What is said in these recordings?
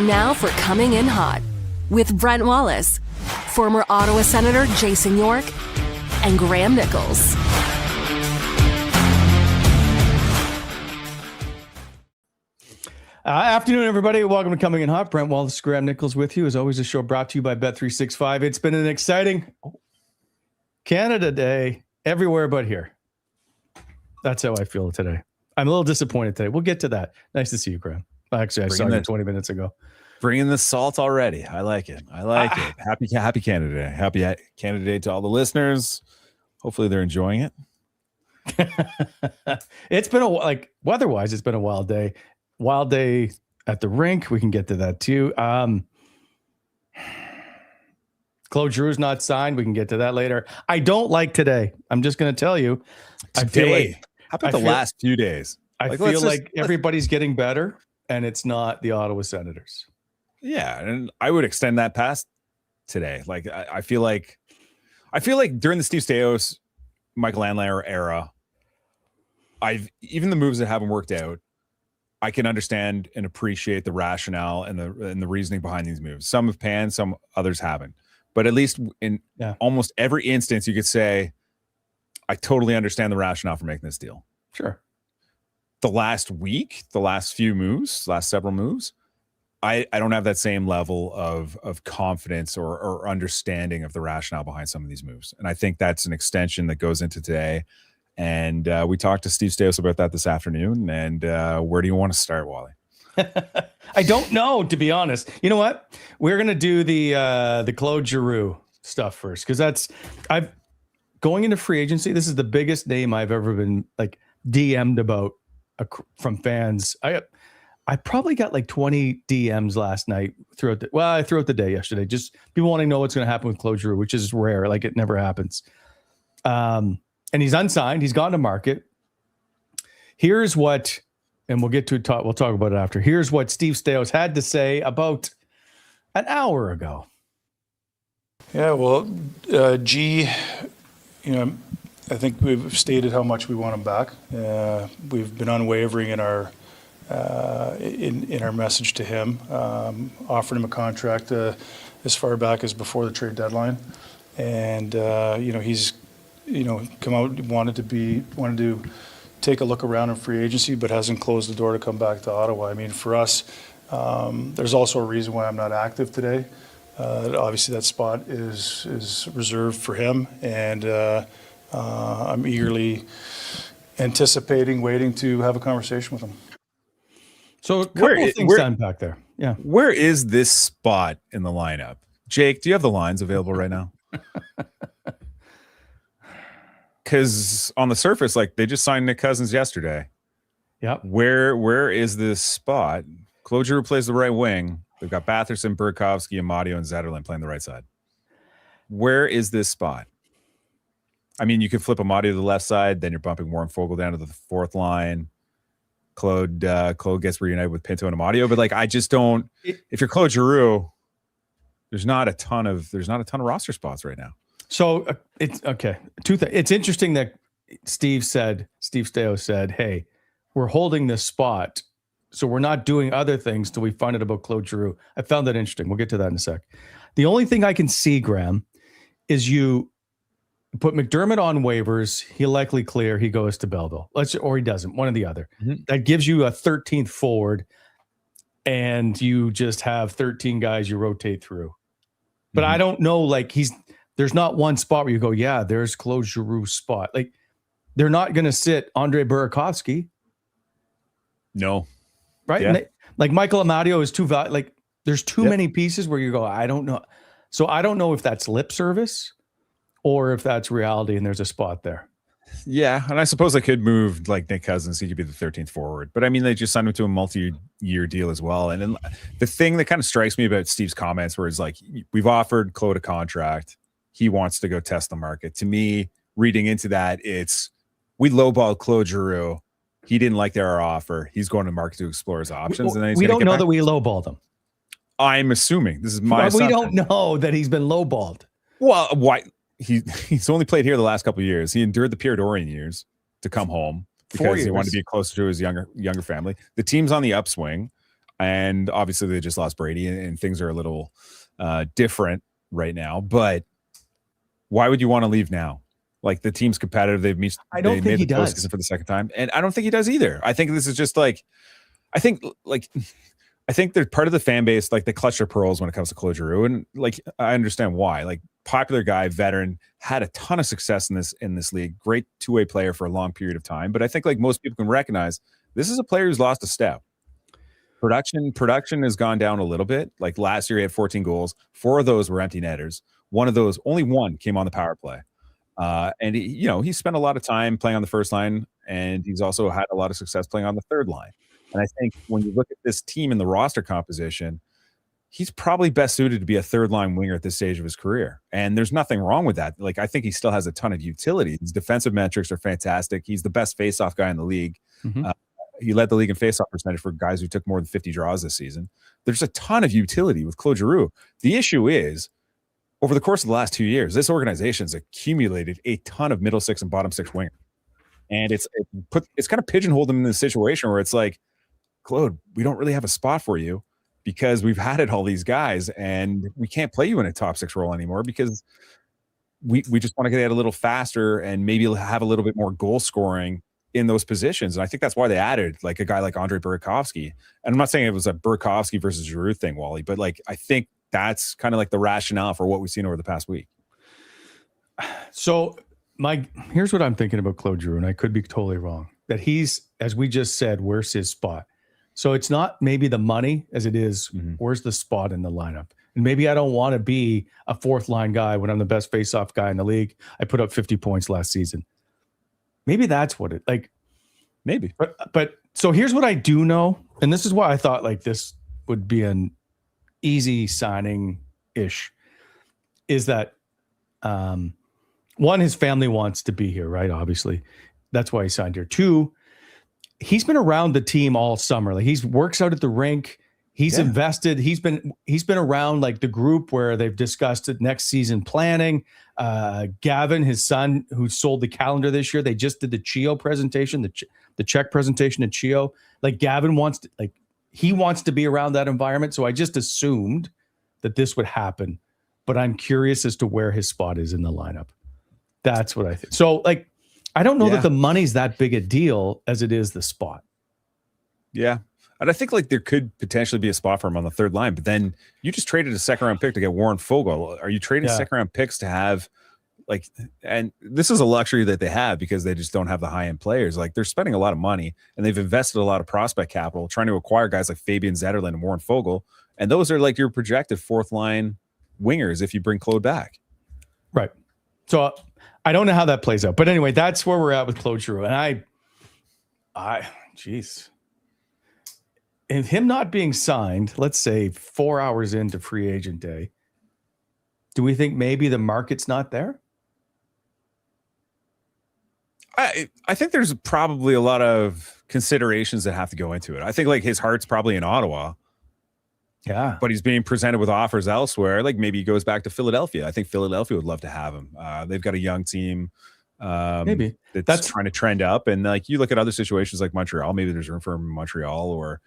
time now for Coming In Hot with Brent Wallace, former Ottawa Senator Jason York, and Graham Nichols. Afternoon, everybody. Welcome to Coming In Hot. Brent Wallace, Graham Nichols with you. As always, a show brought to you by Bet365. It's been an exciting Canada Day everywhere but here. That's how I feel today. I'm a little disappointed today. We'll get to that. Nice to see you, Graham. Actually, I saw you 20 minutes ago. Bringing the salt already. I like it. It. Happy Canada Day. Happy Canada Day to all the listeners. Hopefully they're enjoying it. It's been weather-wise, it's been a wild day. Wild day at the rink. We can get to that too. Claude Giroux is not signed. We can get to that later. I don't like today. I'm just going to tell you. I feel like, how about the last few days? I feel like everybody's getting better, and it's not the Ottawa Senators. Yeah, and I would extend that past today. Like I feel like during the Steve Staios, Michael Andlauer era, even the moves that haven't worked out, I can understand and appreciate the rationale and the reasoning behind these moves. Some have panned, some others haven't. But at least in almost every instance, you could say, I totally understand the rationale for making this deal. Sure. The last several moves, I don't have that same level of confidence or understanding of the rationale behind some of these moves. And I think that's an extension that goes into today. And we talked to Steve Staios about that this afternoon. And where do you want to start, Wally? I don't know, to be honest. You know what? We're gonna do the Claude Giroux stuff first, because going into free agency. This is the biggest name I've ever been DM'd about from fans. I probably got 20 DMs last night throughout the day yesterday. Just people wanting to know what's going to happen with Claude Giroux, which is rare. It never happens. And he's unsigned. He's gone to market. Here's what. And we'll talk about it after. Here's what Steve Staios had to say about an hour ago. Yeah, well, I think we've stated how much we want him back. We've been unwavering in our in our message to him, offered him a contract as far back as before the trade deadline, and he's come out wanted to take a look around in free agency, but hasn't closed the door to come back to Ottawa. I mean, for us, there's also a reason why I'm not active today. Obviously, that spot is reserved for him, and I'm eagerly anticipating, waiting to have a conversation with him. So a couple of things to unpack there. Yeah. Where is this spot in the lineup? Jake, do you have the lines available right now? Because on the surface, they just signed Nick Cousins yesterday. Yep. Where is this spot? Claude Giroux plays the right wing. They've got Batherson, Burakovsky, Amadio, and Zetterlund playing the right side. Where is this spot? I mean, you could flip Amadio to the left side, then you're bumping Warren Fogle down to the fourth line. Claude gets reunited with Pinto and Amadio, but I just don't. If you're Claude Giroux, there's not a ton of roster spots right now. So it's okay. It's interesting that Steve Staios said, "Hey, we're holding this spot, so we're not doing other things till we find out about Claude Giroux." I found that interesting. We'll get to that in a sec. The only thing I can see, Graham, is you put McDermott on waivers. He'll likely clear. He goes to Belleville. Or he doesn't. One or the other. Mm-hmm. That gives you a 13th forward, and you just have 13 guys you rotate through. But I don't know. There's not one spot where you go, yeah, there's Claude Giroux's spot. They're not going to sit Andre Burakovsky. No. Right? Yeah. Michael Amadio is too there's too many pieces where you go, I don't know. So I don't know if that's lip service or if that's reality and there's a spot there. Yeah, and I suppose I could move Nick Cousins. He could be the 13th forward. But I mean, they just signed him to a multi-year deal as well. And then the thing that kind of strikes me about Steve's comments where it's we've offered Claude a contract. He wants to go test the market. To me, reading into that, it's we lowballed Claude Giroux. He didn't like their offer. He's going to market to explore his options. And then we don't know that we lowballed him. I'm assuming this is my assumption. We don't know that he's been lowballed. Well, why? He's only played here the last couple of years. He endured the Pierre Dorian years to come home because he wanted to be closer to his younger family. The team's on the upswing. And obviously they just lost Brady and things are a little different right now. But why would you want to leave now? Like, the team's competitive. They made the postseason for the second time. And I don't think he does either. I think this is just like, I think they're part of the fan base. Like, they clutch their pearls when it comes to Claude Giroux. And like, I understand why. Like, popular guy, veteran, had a ton of success in this league. Great two-way player for a long period of time. But I think, like, most people can recognize, this is a player who's lost a step. Production has gone down a little bit. Like, last year he had 14 goals. 4 of those were empty netters. Only one came on the power play. And he spent a lot of time playing on the first line, and he's also had a lot of success playing on the third line. And I think when you look at this team and the roster composition, he's probably best suited to be a third line winger at this stage of his career. And there's nothing wrong with that. Like, I think he still has a ton of utility. His defensive metrics are fantastic. He's the best faceoff guy in the league. Mm-hmm. He led the league in faceoff percentage for guys who took more than 50 draws this season. There's a ton of utility with Claude Giroux. The issue is, over the course of the last 2 years, this organization has accumulated a ton of middle six and bottom six wingers. And it's kind of pigeonholed him in this situation where it's like, Claude, we don't really have a spot for you because we've had it all these guys, and we can't play you in a top six role anymore because we just want to get a little faster and maybe have a little bit more goal scoring in those positions. And I think that's why they added like a guy like Andre Burakovsky. And I'm not saying it was a Burakovsky versus Giroux thing, Wally, but like, I think that's kind of like the rationale for what we've seen over the past week. So here's what I'm thinking about Claude Giroux, and I could be totally wrong, that he's, as we just said, where's his spot? So it's not maybe the money as it is, where's the spot in the lineup? And maybe I don't want to be a fourth line guy when I'm the best faceoff guy in the league. I put up 50 points last season. Maybe that's what it like. Maybe. But so here's what I do know. And this is why I thought like this would be an easy signing-ish, is that one, his family wants to be here, right? Obviously. That's why he signed here. 2, he's been around the team all summer. Like, he works out at the rink. He's invested. He's been around like the group where they've discussed it, next season planning. Gavin, his son, who sold the calendar this year, they just did the Chio presentation, the check presentation at Chio. Like, Gavin wants to be around that environment. So I just assumed that this would happen, but I'm curious as to where his spot is in the lineup. That's what I think. So like, I don't know that the money's that big a deal as it is the spot. Yeah. And I think like there could potentially be a spot for him on the third line, but then you just traded a second round pick to get Warren Fogle. Are you trading second round picks to have like, and this is a luxury that they have because they just don't have the high end players. Like, they're spending a lot of money and they've invested a lot of prospect capital trying to acquire guys like Fabian Zetterlund and Warren Fogle. And those are like your projected fourth line wingers if you bring Claude back. Right. So I don't know how that plays out, but anyway, that's where we're at with Claude Giroux. And geez. And him not being signed, let's say 4 hours into free agent day, do we think maybe the market's not there? I think there's probably a lot of considerations that have to go into it. I think like his heart's probably in Ottawa. Yeah. But he's being presented with offers elsewhere. Like, maybe he goes back to Philadelphia. I think Philadelphia would love to have him. They've got a young team. Maybe that's trying to trend up. And like, you look at other situations like Montreal, maybe there's room for him in Montreal or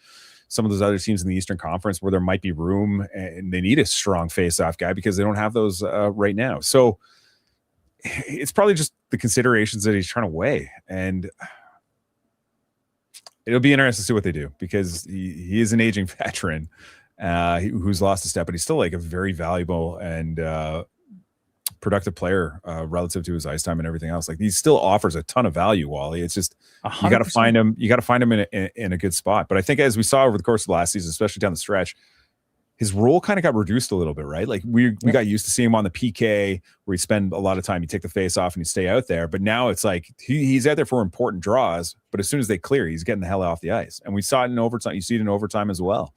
some of those other teams in the Eastern Conference where there might be room and they need a strong face-off guy because they don't have those right now. So it's probably just the considerations that he's trying to weigh. And it'll be interesting to see what they do because he is an aging veteran who's lost a step, but he's still like a very valuable and productive player relative to his ice time and everything else. Like, he still offers a ton of value, Wally. It's just 100%. You got to find him. You got to find him in a good spot. But I think as we saw over the course of the last season, especially down the stretch, his role kind of got reduced a little bit, right? Like, we got used to seeing him on the PK where he spend a lot of time. You take the face off and you stay out there. But now it's like he's out there for important draws. But as soon as they clear, he's getting the hell off the ice. And we saw it in overtime. You see it in overtime as well.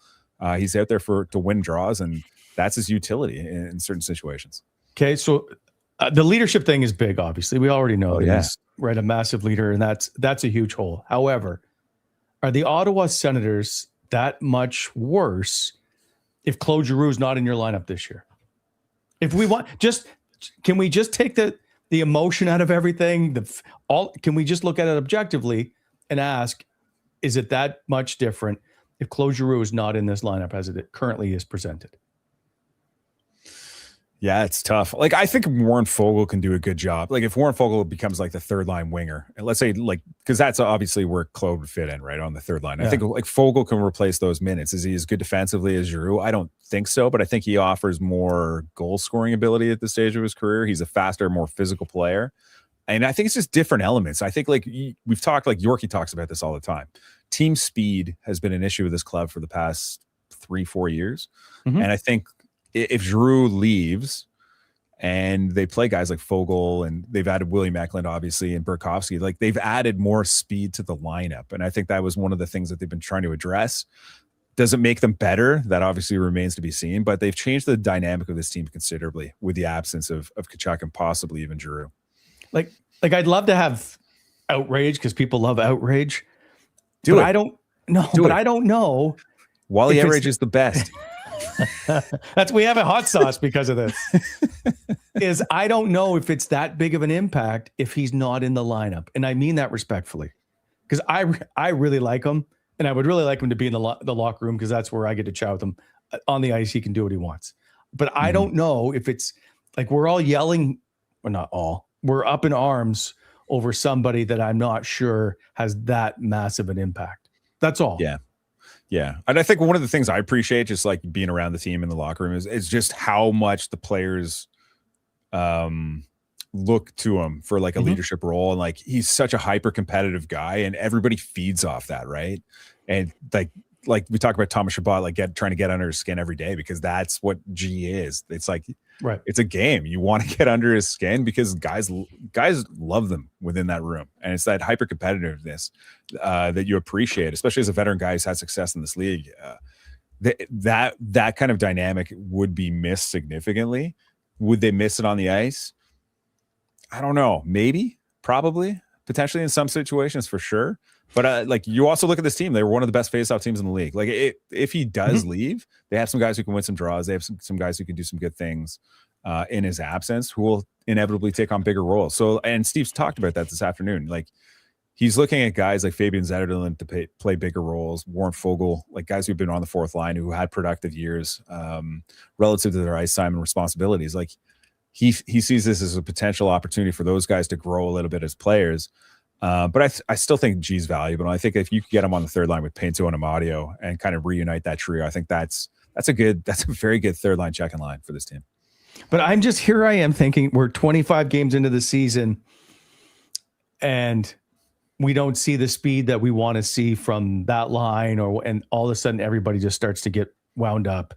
He's out there to win draws, and that's his utility in certain situations. Okay, so the leadership thing is big, obviously. We already know that he's a massive leader, and that's a huge hole. However, are the Ottawa Senators that much worse if Claude Giroux is not in your lineup this year? If we want, can we just take the emotion out of everything? Can we just look at it objectively and ask, is it that much different? if Claude Giroux is not in this lineup as it currently is presented? Yeah, it's tough. Like, I think Warren Foegele can do a good job. Like, if Warren Foegele becomes like the third line winger, and let's say like, because that's obviously where Claude would fit in, right, on the third line. I think like Foegele can replace those minutes. Is he as good defensively as Giroux? I don't think so, but I think he offers more goal scoring ability at this stage of his career. He's a faster, more physical player. And I think it's just different elements. I think like we've talked, like Yorkie talks about this all the time. Team speed has been an issue with this club for the past 3-4 years. Mm-hmm. And I think if Giroux leaves and they play guys like Foegele and they've added William Eklund, obviously, and Burakovsky, like they've added more speed to the lineup. And I think that was one of the things that they've been trying to address. Does it make them better? That obviously remains to be seen, but they've changed the dynamic of this team considerably with the absence of Tkachuk and possibly even Giroux. Like I'd love to have outrage because people love outrage. I don't know. Wally outrage is the best. We have a hot sauce because of this. I don't know if it's that big of an impact if he's not in the lineup, and I mean that respectfully, because I really like him, and I would really like him to be in the locker room because that's where I get to chat with him. On the ice, he can do what he wants, but I don't know if it's like we're all yelling, or not all. We're up in arms over somebody that I'm not sure has that massive an impact. That's all. Yeah. Yeah. And I think one of the things I appreciate just like being around the team in the locker room is just how much the players look to him for like a leadership role. And like, he's such a hyper competitive guy and everybody feeds off that. Right. And like we talk about Thomas Chabot, like trying to get under his skin every day because that's what G is. It's like, right. It's a game. You want to get under his skin because guys love them within that room. And it's that hyper competitiveness that you appreciate, especially as a veteran guy who's had success in this league. That kind of dynamic would be missed significantly. Would they miss it on the ice? I don't know. Maybe, probably, potentially in some situations for sure. But like you also look at this team, they were one of the best faceoff teams in the league. Like if he does leave, they have some guys who can win some draws. They have some guys who can do some good things in his absence, who will inevitably take on bigger roles. So, and Steve's talked about that this afternoon. Like he's looking at guys like Fabian Zetterlund to play bigger roles, Warren Foegele, like guys who've been on the fourth line who had productive years relative to their ice time and responsibilities. Like he sees this as a potential opportunity for those guys to grow a little bit as players. But I still think G's valuable. And I think if you could get him on the third line with Pinto and Amadio and kind of reunite that trio, I think that's a very good third line checking line for this team. But I am thinking we're 25 games into the season and we don't see the speed that we want to see from that line, and all of a sudden everybody just starts to get wound up.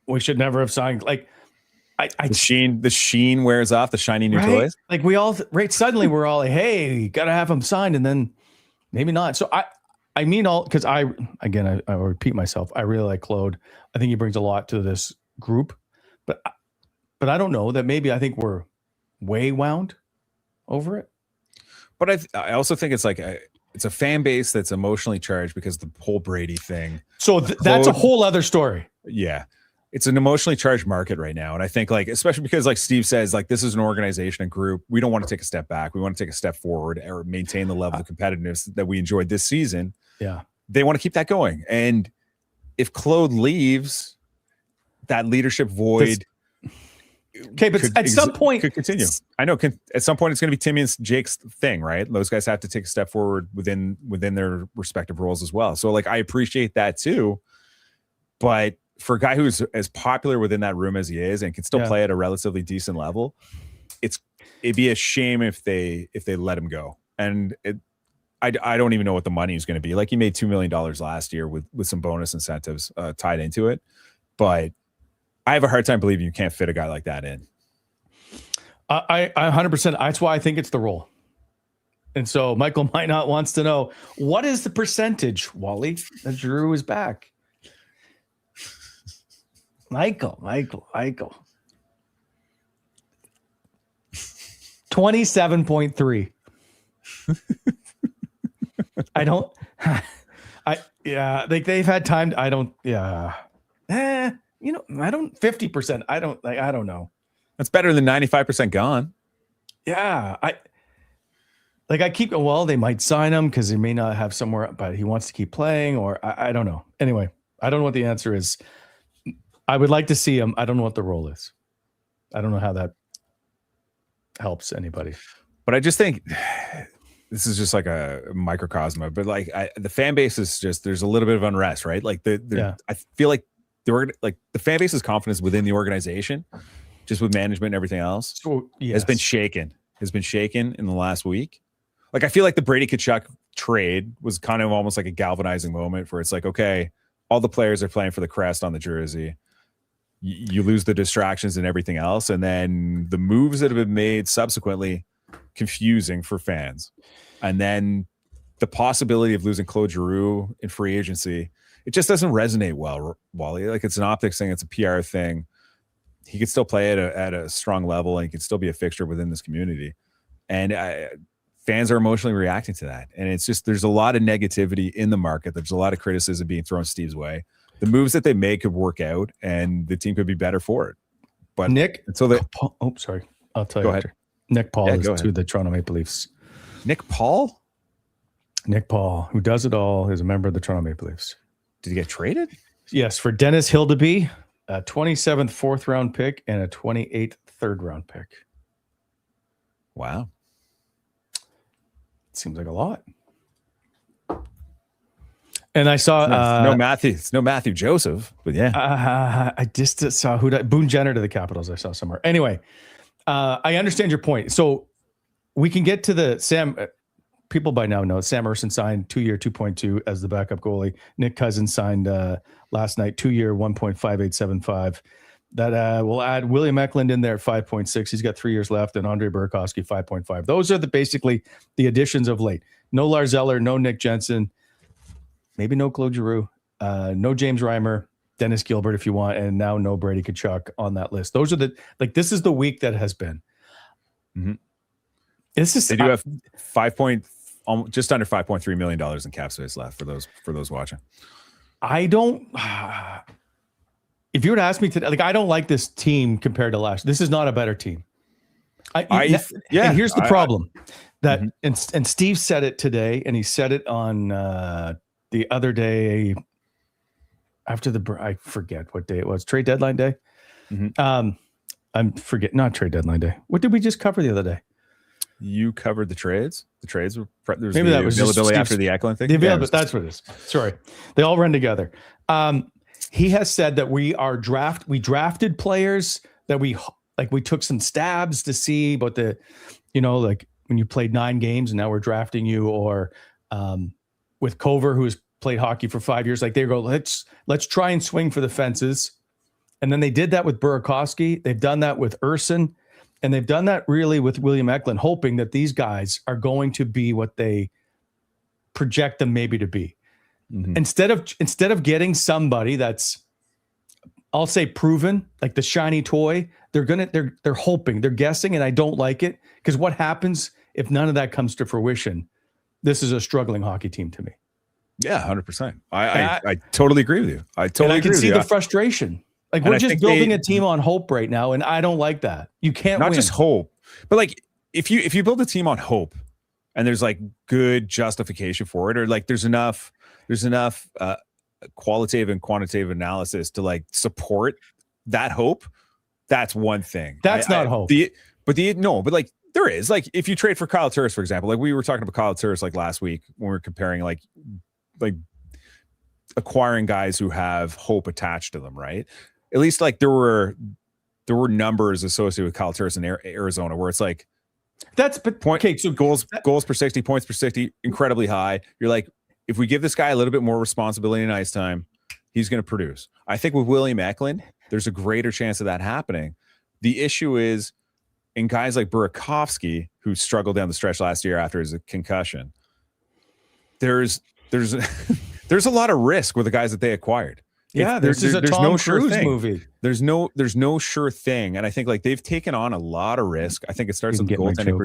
We should never have signed the sheen wears off, the shiny new toys. Like we all suddenly we're all like, hey, gotta have him signed, and then maybe not. So I mean all because I repeat myself. I really like Claude. I think he brings a lot to this group, but I don't know that maybe I think we're way wound over it. But I also think it's like it's a fan base that's emotionally charged because the whole Brady thing. So that's a whole other story. Yeah. It's an emotionally charged market right now. And I think like, especially because like Steve says, like this is an organization, a group. We don't want to take a step back. We want to take a step forward or maintain the level of competitiveness that we enjoyed this season. Yeah. They want to keep that going. And if Claude leaves, that leadership void. But at some point could continue. I know at some point it's going to be Timmy and Jake's thing, right? Those guys have to take a step forward within their respective roles as well. So like, I appreciate that too, but for a guy who's as popular within that room as he is and can still play at a relatively decent level, it'd be a shame if they let him go. And I don't even know what the money is going to be. Like he made $2 million last year with some bonus incentives tied into it, but I have a hard time believing you can't fit a guy like that in. I 100%. That's why I think it's the role. And so Michael might not wants to know, what is the percentage, Wally, that Giroux is back? Michael. 27.3. They've had time. I don't 50%. I don't know. That's better than 95% gone. Yeah. Like they might sign him because he may not have somewhere, but he wants to keep playing, or I don't know. Anyway, I don't know what the answer is. I would like to see him. I don't know what the role is. I don't know how that helps anybody. But I just think this is just like a microcosm, but like the fan base is just, there's a little bit of unrest, right? Like I feel like the fan base's confidence within the organization, just with management and everything else, has been shaken in the last week. Like, I feel like the Brady Tkachuk trade was kind of almost like a galvanizing moment where it's like, okay, all the players are playing for the crest on the jersey. You lose the distractions and everything else. And then the moves that have been made subsequently, confusing for fans. And then the possibility of losing Claude Giroux in free agency, it just doesn't resonate well, Wally. Like, it's an optics thing. It's a PR thing. He could still play at a strong level, and he could still be a fixture within this community. And fans are emotionally reacting to that. And it's just, there's a lot of negativity in the market. There's a lot of criticism being thrown Steve's way. The moves that they make could work out, and the team could be better for it. But Nick, sorry. I'll tell Go you ahead. after. Nick Paul is go ahead. to the Toronto Maple Leafs. Nick Paul? Nick Paul, who does it all, is a member of the Toronto Maple Leafs. Did he get traded? Yes, for Dennis Hildeby, a 27th fourth round pick and a 28th third round pick. Wow. Seems like a lot. And I saw it's no Matthew Joseph, but yeah. I just saw Boone Jenner to the Capitals. I saw somewhere. Anyway, I understand your point. So we can get to the Sam. People by now know Sam Ersson signed 2-year, 2.2 as the backup goalie. Nick Cousins signed last night 2-year, 1.5875. That will add William Eklund in there at 5.6. He's got 3 years left, and Andre Burakovsky 5.5. Those are basically the additions of late. No Lars Eller, no Nick Jensen, maybe no Claude Giroux, no James Reimer, Dennis Gilbert if you want, and now no Brady Tkachuk on that list. Those are this is the week that has been. Mm-hmm. They do have just under $5.3 million in cap space left for those watching. I don't. If you were to ask me today, I don't like this team compared to last. This is not a better team. And here's the problem that, and Steve said it today, and he said it on the other day after I forget what day it was, trade deadline day. Mm-hmm. Not trade deadline day. What did we just cover the other day? You covered the trades. The trades were maybe that was availability after the Eklund thing. That's what it is. Sorry, they all run together. He has said that we drafted players that we took some stabs to see, but like when you played 9 games and now we're drafting you, or with Cover, who's played hockey for 5 years, like they go, let's try and swing for the fences. And then they did that with Burakovsky. They've done that with Ersson, and they've done that really with William Eklund, hoping that these guys are going to be what they project them maybe to be. Mm-hmm. Instead of getting somebody that's, I'll say, proven, like the shiny toy, they're hoping, they're guessing, and I don't like it, because what happens if none of that comes to fruition? This is a struggling hockey team to me. Yeah, 100%. I totally agree with you. I can see the frustration. Like, we're just building a team on hope right now, and I don't like that. You can't not win. Just hope, but like if you build a team on hope, and there's like good justification for it, or like there's enough qualitative and quantitative analysis to like support that hope, that's one thing. That's not hope. But like there is, like, if you trade for Kyle Turris, for example, like we were talking about Kyle Turris like last week when we were comparing like acquiring guys who have hope attached to them, right? At least like there were numbers associated with Kyle Turris in Arizona where it's like so goals per 60, points per 60, incredibly high. You're like, if we give this guy a little bit more responsibility and ice time, he's going to produce. I think with William Eklund, there's a greater chance of that happening. The issue is in guys like Burakovsky, who struggled down the stretch last year after his concussion, there's a lot of risk with the guys that they acquired. Yeah, this is a Tom Cruise movie. There's no sure thing, and I think like they've taken on a lot of risk. I think it starts with the goaltending.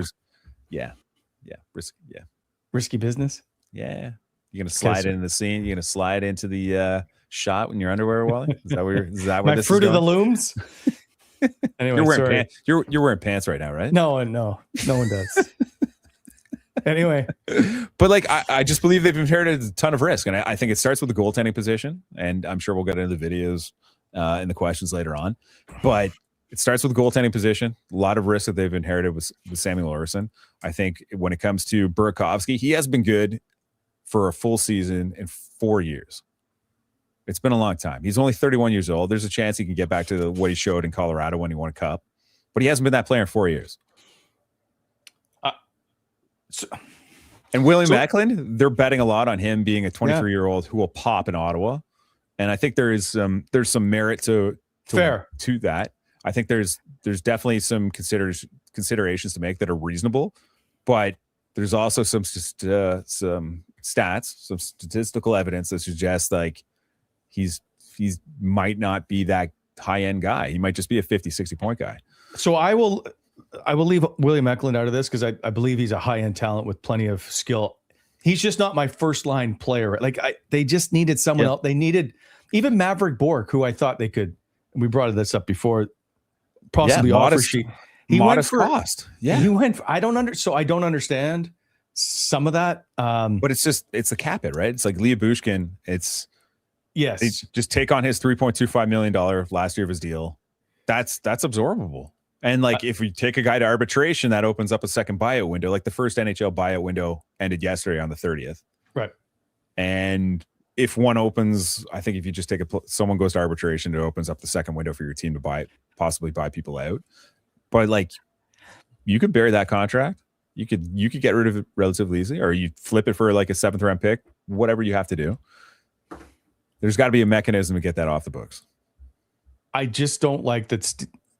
Risky business. Yeah, you're gonna slide into the scene. You're gonna slide into the shot when your underwear, Wally. Is that what my this fruit is of the looms? Anyway, you're wearing pants right now, right? No one does. Anyway, but like I just believe they've inherited a ton of risk, and I think it starts with the goaltending position, and I'm sure we'll get into the videos and the questions later on. But it starts with the goaltending position. A lot of risk that they've inherited with Samuel Ersson. I think when it comes to Burakovsky, he has been good for a full season in 4 years. It's been a long time. He's only 31 years old. There's a chance he can get back to what he showed in Colorado when he won a cup, but he hasn't been that player in 4 years. And William Eklund, they're betting a lot on him being a 23-year-old who will pop in Ottawa, and I think there's some merit to that. I think there's definitely some considerations to make that are reasonable, but there's also some stats, some statistical evidence that suggests like he's might not be that high-end guy. He might just be a 50, 60-point guy. So I will leave William Eklund out of this because I believe he's a high-end talent with plenty of skill. He's just not my first-line player. Like they just needed someone else. They needed even Maverick Bork, who I thought they could. We brought this up before. Possibly offer sheet. He went for cost. Yeah, he went. I don't understand some of that. But it's the cap it, right? It's like Leah Bushkin. It's just take on his $3.25 million last year of his deal. That's absorbable. And like if we take a guy to arbitration, that opens up a second buyout window. Like the first NHL buyout window ended yesterday on the 30th. Right. And if one opens, I think if you just take someone goes to arbitration, it opens up the second window for your team to possibly buy people out. But like you could bury that contract. You could get rid of it relatively easily, or you flip it for like a 7th round pick, whatever you have to do. There's got to be a mechanism to get that off the books. I just don't like that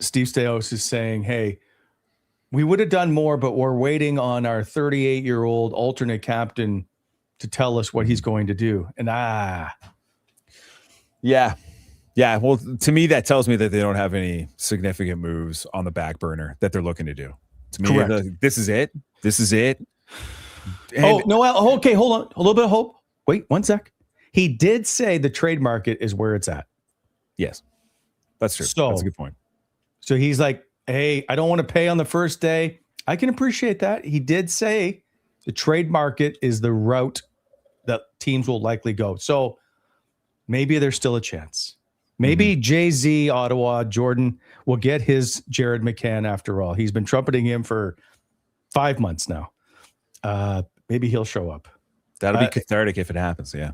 Steve Staios is saying, hey, we would have done more, but we're waiting on our 38-year-old alternate captain to tell us what he's going to do. And yeah. Well, to me, that tells me that they don't have any significant moves on the back burner that they're looking to do. To me, this is it. And okay. Hold on. A little bit of hope. Wait 1 sec. He did say the trade market is where it's at. Yes, that's true. So, that's a good point. So he's like, hey, I don't want to pay on the first day. I can appreciate that. He did say the trade market is the route that teams will likely go. So maybe there's still a chance. Maybe Jay-Z, Ottawa, Jordan will get his Jared McCann after all. He's been trumpeting him for 5 months now. Maybe he'll show up. That'll be cathartic if it happens. Yeah.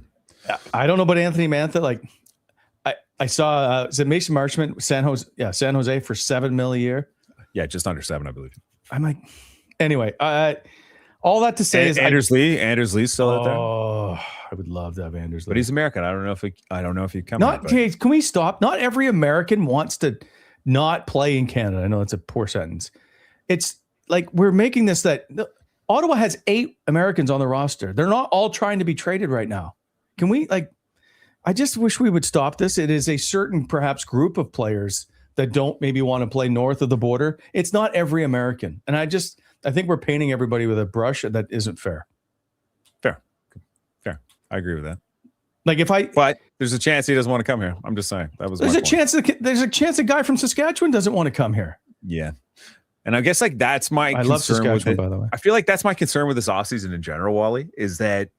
I don't know about Anthony Mantha. Like I saw, is it Mason Marchment, San Jose for $7 million a year? Yeah, just under 7, I believe. I'm like, anyway, all that to say is Anders Lee's still out there. Oh, I would love to have Anders Lee. But he's American. I don't know if he comes. Can we stop? Not every American wants to not play in Canada. I know it's a poor sentence. It's like we're making this that Ottawa has 8 Americans on the roster. They're not all trying to be traded right now. Can we I just wish we would stop this. It is a certain perhaps group of players that don't maybe want to play north of the border. It's not every American. And I think we're painting everybody with a brush that isn't fair. Fair. I agree with that. But there's a chance he doesn't want to come here. I'm just saying there's a chance a guy from Saskatchewan doesn't want to come here. Yeah. And I guess that's my concern. I love Saskatchewan, by the way. I feel like that's my concern with this offseason in general, Wally, is that,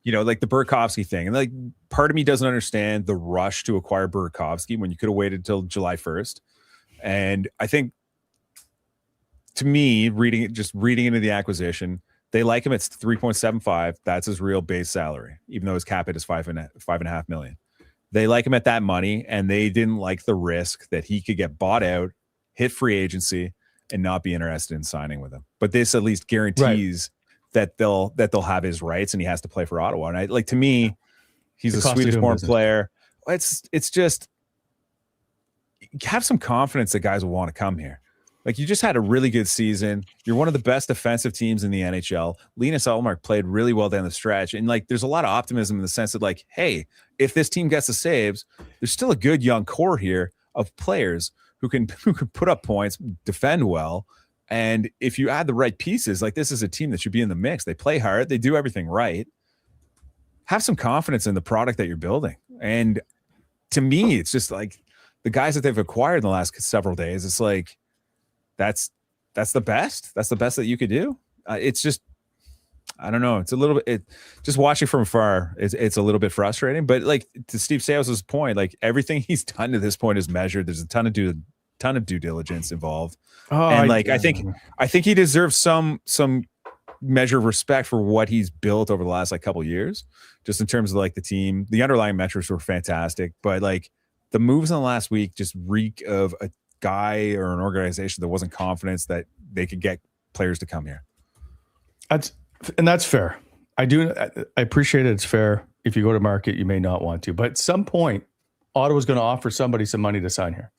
like the Burakovsky thing. And like part of me doesn't understand the rush to acquire Burakovsky when you could have waited till July 1st. And I think to me, reading into the acquisition, they like him at 3.75. That's his real base salary, even though his cap hit is $5.5 million. They like him at that money, and they didn't like the risk that he could get bought out, hit free agency, and not be interested in signing with him. But this at least guarantees that they'll have his rights, and he has to play for Ottawa. And to me, he's a Swedish-born player. It's just have some confidence that guys will want to come here. Like, you just had a really good season. You're one of the best defensive teams in the NHL. Linus Ullmark played really well down the stretch. And there's a lot of optimism in the sense that hey, if this team gets the saves, there's still a good young core here of players who can put up points, defend well. And if you add the right pieces, this is a team that should be in the mix. They play hard. They do everything right. Have some confidence in the product that you're building. And to me, it's just the guys that they've acquired in the last several days, it's that's the best. That's the best that you could do. It's just I don't know. It's a little bit, just watching from afar, it's a little bit frustrating. But like to Steve Staios' point, like everything he's done to this point is measured. There's a ton of due diligence involved. And like I think he deserves some measure of respect for what he's built over the last like couple of years, just in terms of like the team. The underlying metrics were fantastic, but like the moves in the last week just reek of a guy or an organization that wasn't confident that they could get players to come here. That's fair. I appreciate it. It's fair. If you go to market, you may not want to, but at some point, Ottawa's going to offer somebody some money to sign here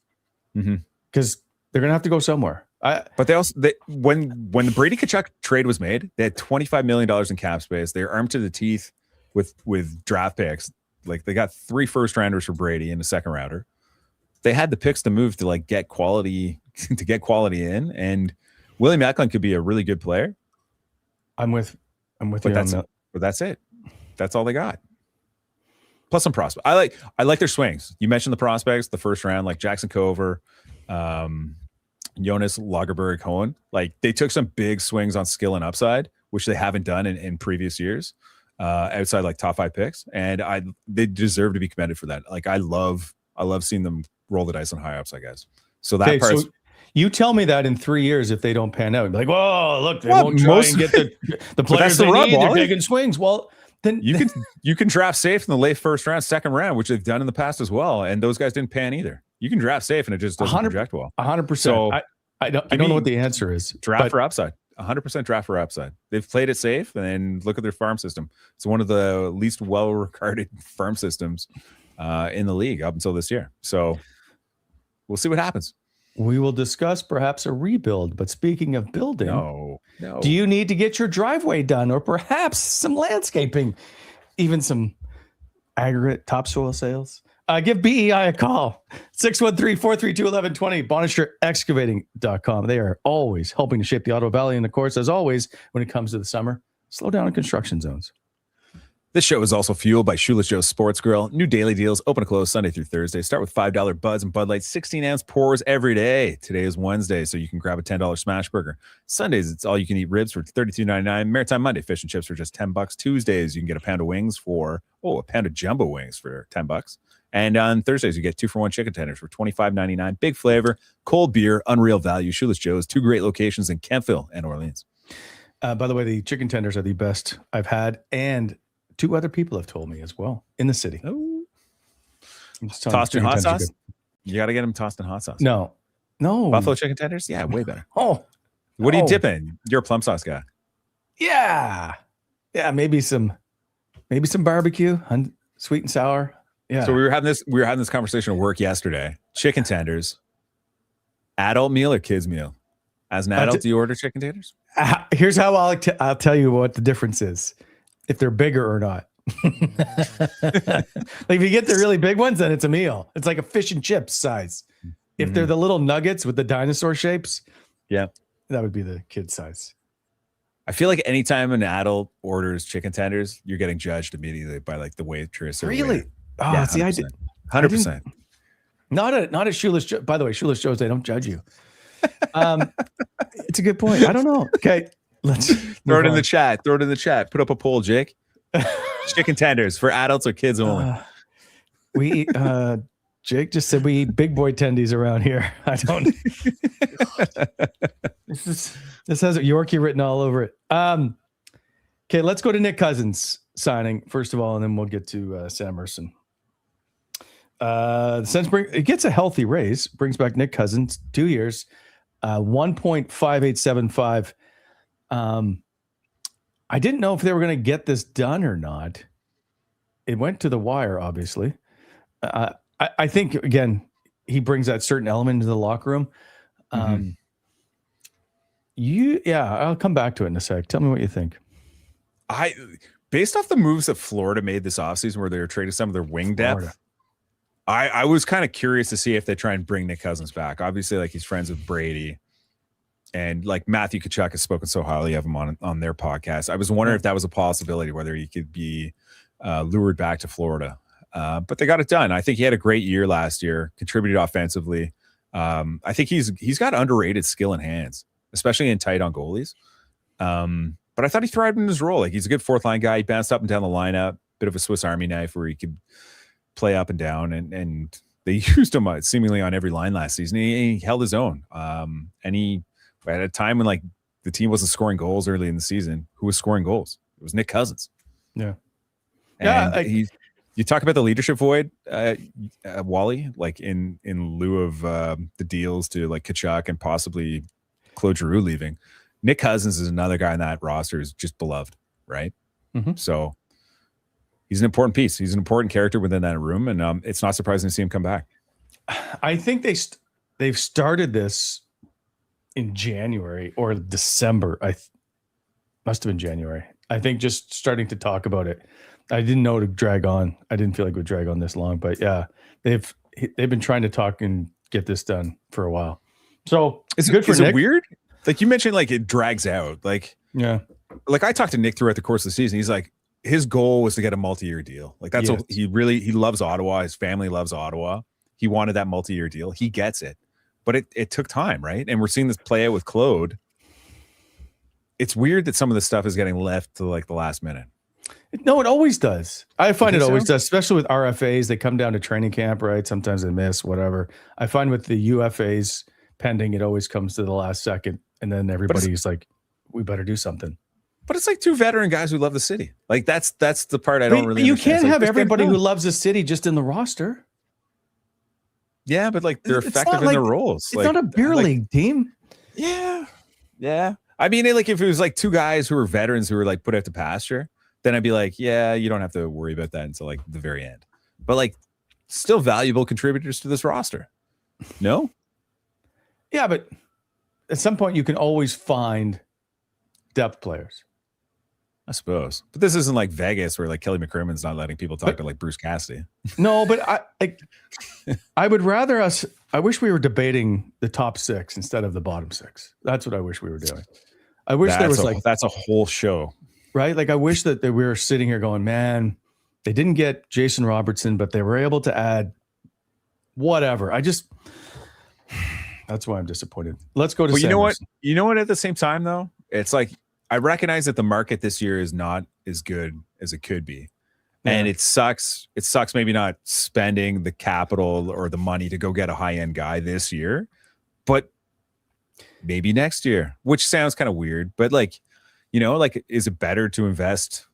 because they're going to have to go somewhere. But when the Brady Tkachuk trade was made, they had $25 million in cap space. They were armed to the teeth with draft picks. Like they got 3 first rounders for Brady and a second rounder. They had the picks to move to like get quality in, and William Eklund could be a really good player. I'm with you on that. But that's it. That's all they got. Plus some prospects. I like their swings. You mentioned the prospects, the first round, like Jackson Cover, Jonas Lagerberg Cohen. Like they took some big swings on skill and upside, which they haven't done in previous years, outside like top 5 picks. And they deserve to be commended for that. Like I love seeing them roll the dice on high ups, I guess. So that part. So you tell me that in 3 years, if they don't pan out, be like, whoa, look, they won't try and get the players they need. They're taking swings. Well, then you can draft safe in the late first round, second round, which they've done in the past as well. And those guys didn't pan either. You can draft safe and it just doesn't project well. 100%. So I don't know what the answer is. Draft for upside. 100% draft for upside. They've played it safe, and look at their farm system. It's one of the least well-regarded farm systems in the league up until this year. So we'll see what happens. We will discuss perhaps a rebuild. But speaking of building, no. Do you need to get your driveway done, or perhaps some landscaping, even some aggregate topsoil sales? Give BEI a call, 613-432-1120, BonisherExcavating.com. They are always helping to shape the Ottawa Valley. And of course, as always, when it comes to the summer, slow down in construction zones. This show is also fueled by Shoeless Joe's Sports Grill. New daily deals, open to close Sunday through Thursday. Start with $5 Buds and Bud Light 16-ounce pours every day. Today is Wednesday, so you can grab a $10 smash burger. Sundays, it's all you can eat ribs for $32.99. Maritime Monday, fish and chips for just $10. Tuesdays, you can get a pound of wings for a pound of jumbo wings for $10. And on Thursdays, you get 2-for-1 chicken tenders for $25.99. Big flavor, cold beer, unreal value. Shoeless Joe's, 2 great locations in Kentville and Orleans. By the way, the chicken tenders are the best I've had, and 2 other people have told me as well in the city. Oh, tossed in hot sauce. You got to get them tossed in hot sauce. No. Buffalo chicken tenders. Yeah, way better. What do you dip in? You're a plum sauce guy. Yeah. Maybe some barbecue, sweet and sour. Yeah. So we were having this conversation at work yesterday. Chicken tenders, adult meal or kids meal? As an adult, do you order chicken tenders? Here's how I'll tell you what the difference is. If they're bigger or not. Like if you get the really big ones, then it's a meal. It's like a fish and chips size. If they're the little nuggets with the dinosaur shapes, that would be the kid size. I feel like anytime an adult orders chicken tenders, you're getting judged immediately by like the waitress. Really? Waiter. Oh, yeah, see, 100%. Not at Shoeless Joe. By the way, Shoeless Joe's, they don't judge you. It's a good point. I don't know. Okay. Let's throw it in the chat. Put up a poll, Jake. Chicken tenders for adults or kids only. Jake just said we eat big boy tendies around here. I don't. This has Yorkie written all over it. Okay, let's go to Nick Cousins signing first of all, and then we'll get to Sam Ersson. The Sens it gets a healthy raise, brings back Nick Cousins, 2 years, 1.5875. I didn't know if they were going to get this done or not. It went to the wire, obviously. I think, again, he brings that certain element into the locker room. I'll come back to it in a sec. Tell me what you think. Based off the moves that Florida made this offseason where they were trading some of their wing depth, I was kind of curious to see if they try and bring Nick Cousins back. Obviously, like he's friends with Brady. And like Matthew Tkachuk has spoken so highly of him on their podcast. I was wondering if that was a possibility, whether he could be lured back to Florida. But they got it done. I think he had a great year last year, contributed offensively. I think he's got underrated skill in hands, especially in tight on goalies. But I thought he thrived in his role. Like, he's a good fourth line guy. He bounced up and down the lineup, bit of a Swiss Army knife where he could play up and down, and they used him seemingly on every line last season. He held his own. And he, at a time when like the team wasn't scoring goals early in the season, who was scoring goals? It was Nick Cousins. Yeah. And you talk about the leadership void, Wally, like in lieu of the deals to like Kachuk and possibly Claude Giroux leaving. Nick Cousins is another guy on that roster who's just beloved, right? Mm-hmm. So he's an important piece. He's an important character within that room, and it's not surprising to see him come back. I think they've started this in January or December. Must have been January. I think just starting to talk about it. I didn't know it would drag on. I didn't feel like it would drag on this long, but yeah, they've been trying to talk and get this done for a while. So is good for Nick. Nick. It weird? Like you mentioned, like it drags out. Like yeah, like I talked to Nick throughout the course of the season. He's like, his goal was to get a multi-year deal. Like that's he loves Ottawa. His family loves Ottawa. He wanted that multi-year deal. He gets it, but it took time, right? And we're seeing this play out with Claude. It's weird that some of this stuff is getting left to like the last minute. No, it always does. I find it always so? does, especially with RFAs. They come down to training camp, right? Sometimes they miss, whatever. I find with the UFAs pending, it always comes to the last second, and then everybody's like, "We better do something." But it's like two veteran guys who love the city. Like that's the part I don't really. You understand. can't Like, have everybody who who loves the city just in the roster. Yeah, but like they're It's effective not in like- their roles. It's Like, not a beer league team. Yeah. I mean, like if it was like two guys who were veterans who were like put out to pasture, then I'd be like, yeah, you don't have to worry about that until like the very end. But like, still valuable contributors to this roster. No. Yeah, but at some point you can always find depth players. I suppose. But this isn't like Vegas where like Kelly McCrimmon's not letting people talk to like Bruce Cassidy. No, but I would rather us. I wish we were debating the top six instead of the bottom six. That's what I wish we were doing. I wish there was that's a whole show, right? Like I wish that we were sitting here going, man, they didn't get Jason Robertson, but they were able to add whatever. That's why I'm disappointed. Let's go to. But you Sam know what? Ersson. You know what? At the same time, though, it's like I recognize that the market this year is not as good as it could be. And it sucks. It sucks maybe not spending the capital or the money to go get a high-end guy this year, but maybe next year, which sounds kind of weird. But like, you know, like, is it better to invest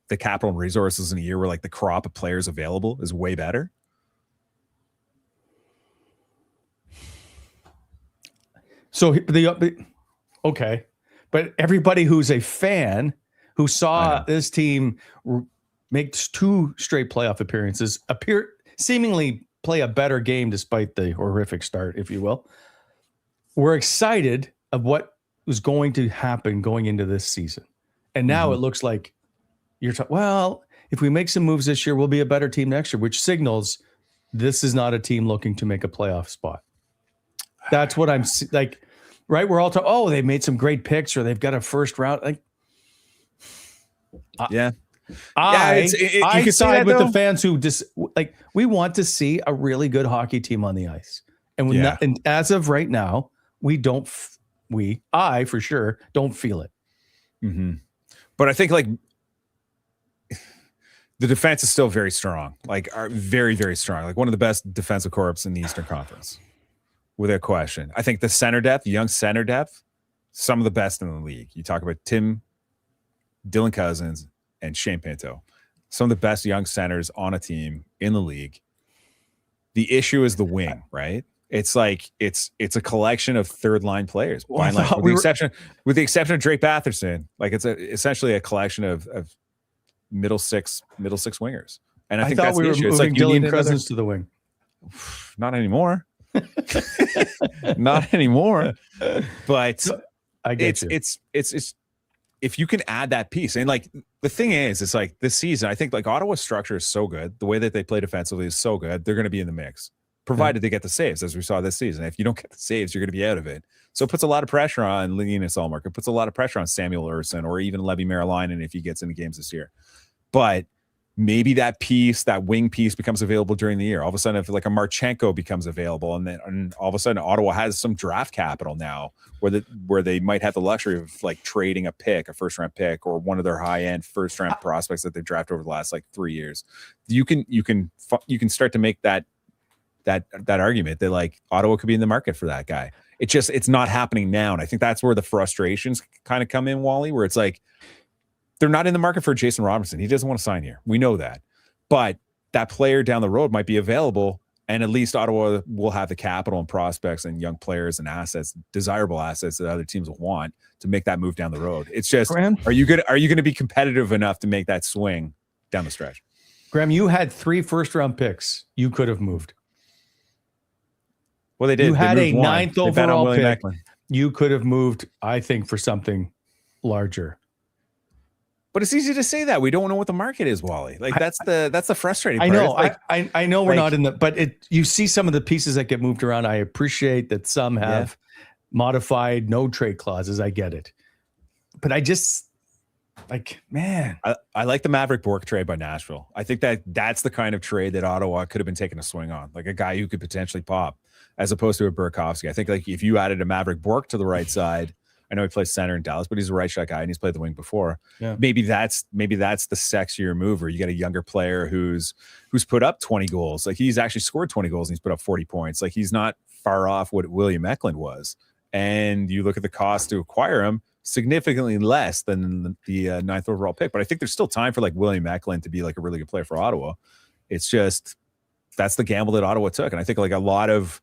the capital and resources in a year where like the crop of players available is way better? So okay, but everybody who's a fan who saw this team make 2 straight playoff appearances, seemingly play a better game despite the horrific start, if you will, we're excited of what was going to happen going into this season. And now it looks like you're well, if we make some moves this year, we'll be a better team next year, which signals this is not a team looking to make a playoff spot. That's what I'm like, right? We're all talking, oh, they made some great picks or they've got a first round. Like, Yeah. I can see side that, with though. the fans who just like, we want to see a really good hockey team on the ice. And and as of right now, I for sure don't feel it. Mm-hmm. But I think like the defense is still very strong, like are very, very strong. Like one of the best defensive corps in the Eastern Conference, without question. I think the center depth, young center depth, some of the best in the league. You talk about Tim, Dylan Cousins, and Shane Pinto, some of the best young centers on a team in the league. The issue is the wing, right? It's like it's a collection of third line players, with the exception of Drake Batherson. Like it's essentially a collection of middle six wingers. And I think thought that's we the were issue. It's moving like you need Dylan Cousins to the wing. not anymore. Not anymore. But I get you. It's if you can add that piece, and like the thing is, it's like this season, I think like Ottawa's structure is so good. The way that they play defensively is so good. They're going to be in the mix, provided they get the saves, as we saw this season. If you don't get the saves, you're going to be out of it. So it puts a lot of pressure on Linus Ullmark. It puts a lot of pressure on Samuel Ersson or even Levi Marilainen if he gets into games this year. But maybe that wing piece becomes available during the year. All of a sudden, if like a Marchenko becomes available, and all of a sudden Ottawa has some draft capital now where they might have the luxury of like trading a first round pick, or one of their high end first round prospects that they've drafted over the last like 3 years. You can start to make that argument that like Ottawa could be in the market for that guy. It's not happening now. And I think that's where the frustrations kind of come in, Wally, where it's like, they're not in the market for Jason Robinson. He doesn't want to sign here. We know that. But that player down the road might be available, and at least Ottawa will have the capital and prospects and young players and assets, desirable assets that other teams will want to make that move down the road. It's just, Graham? Are you going to be competitive enough to make that swing down the stretch? Graham, you had 3 first-round picks you could have moved. Well, they did. You had a one. 9th They bet on overall Willie pick. Macklin. You could have moved, I think, for something larger. But it's easy to say that. We don't know what the market is, Wally. Like that's the frustrating part. I know. Like, I know we're not in the, but you see some of the pieces that get moved around. I appreciate that some have modified no trade clauses. I get it. But I just man. I like the Maverick Bourque trade by Nashville. I think that's the kind of trade that Ottawa could have been taking a swing on, like a guy who could potentially pop, as opposed to a Burakovsky. I think like if you added a Maverick Bourque to the right side, I know he plays center in Dallas, but he's a right shot guy and he's played the wing before. Yeah. Maybe that's the sexier move, where you get a younger player who's put up 20 goals. Like he's actually scored 20 goals and he's put up 40 points. Like he's not far off what William Eklund was. And you look at the cost to acquire him, significantly less than the 9th overall pick. But I think there's still time for like William Eklund to be like a really good player for Ottawa. It's just, that's the gamble that Ottawa took. And I think like a lot of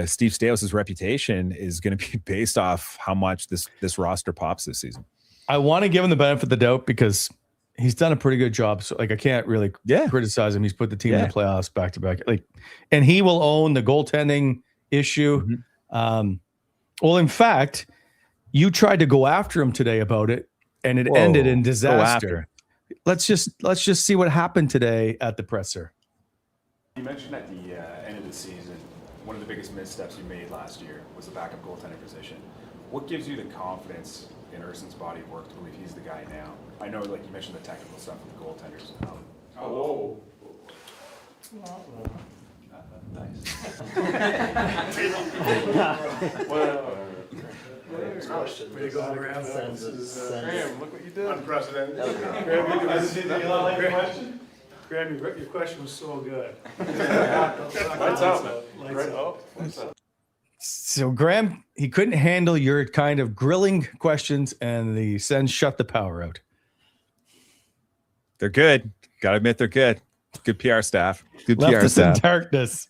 Steve Staios' reputation is going to be based off how much this roster pops this season. I want to give him the benefit of the doubt because he's done a pretty good job. So like I can't really criticize him. He's put the team in the playoffs back to back. Like, and he will own the goaltending issue. Mm-hmm. Well, in fact, you tried to go after him today about it, and it ended in disaster. Let's just see what happened today at the presser. You mentioned at the end of the season, one of the biggest missteps you made last year was the backup goaltender position. What gives you the confidence in Ersson's body of work to believe he's the guy now? I know, like you mentioned, the technical stuff with the goaltenders. Way to go, Graham. Graham, look what you did. Unprecedented. Graham, your question was so good. Lights out. Lights out. So Graham, he couldn't handle your kind of grilling questions, and the Sens shut the power out. They're good. Gotta admit, they're good. Good PR staff. Good Left PR us staff. in darkness.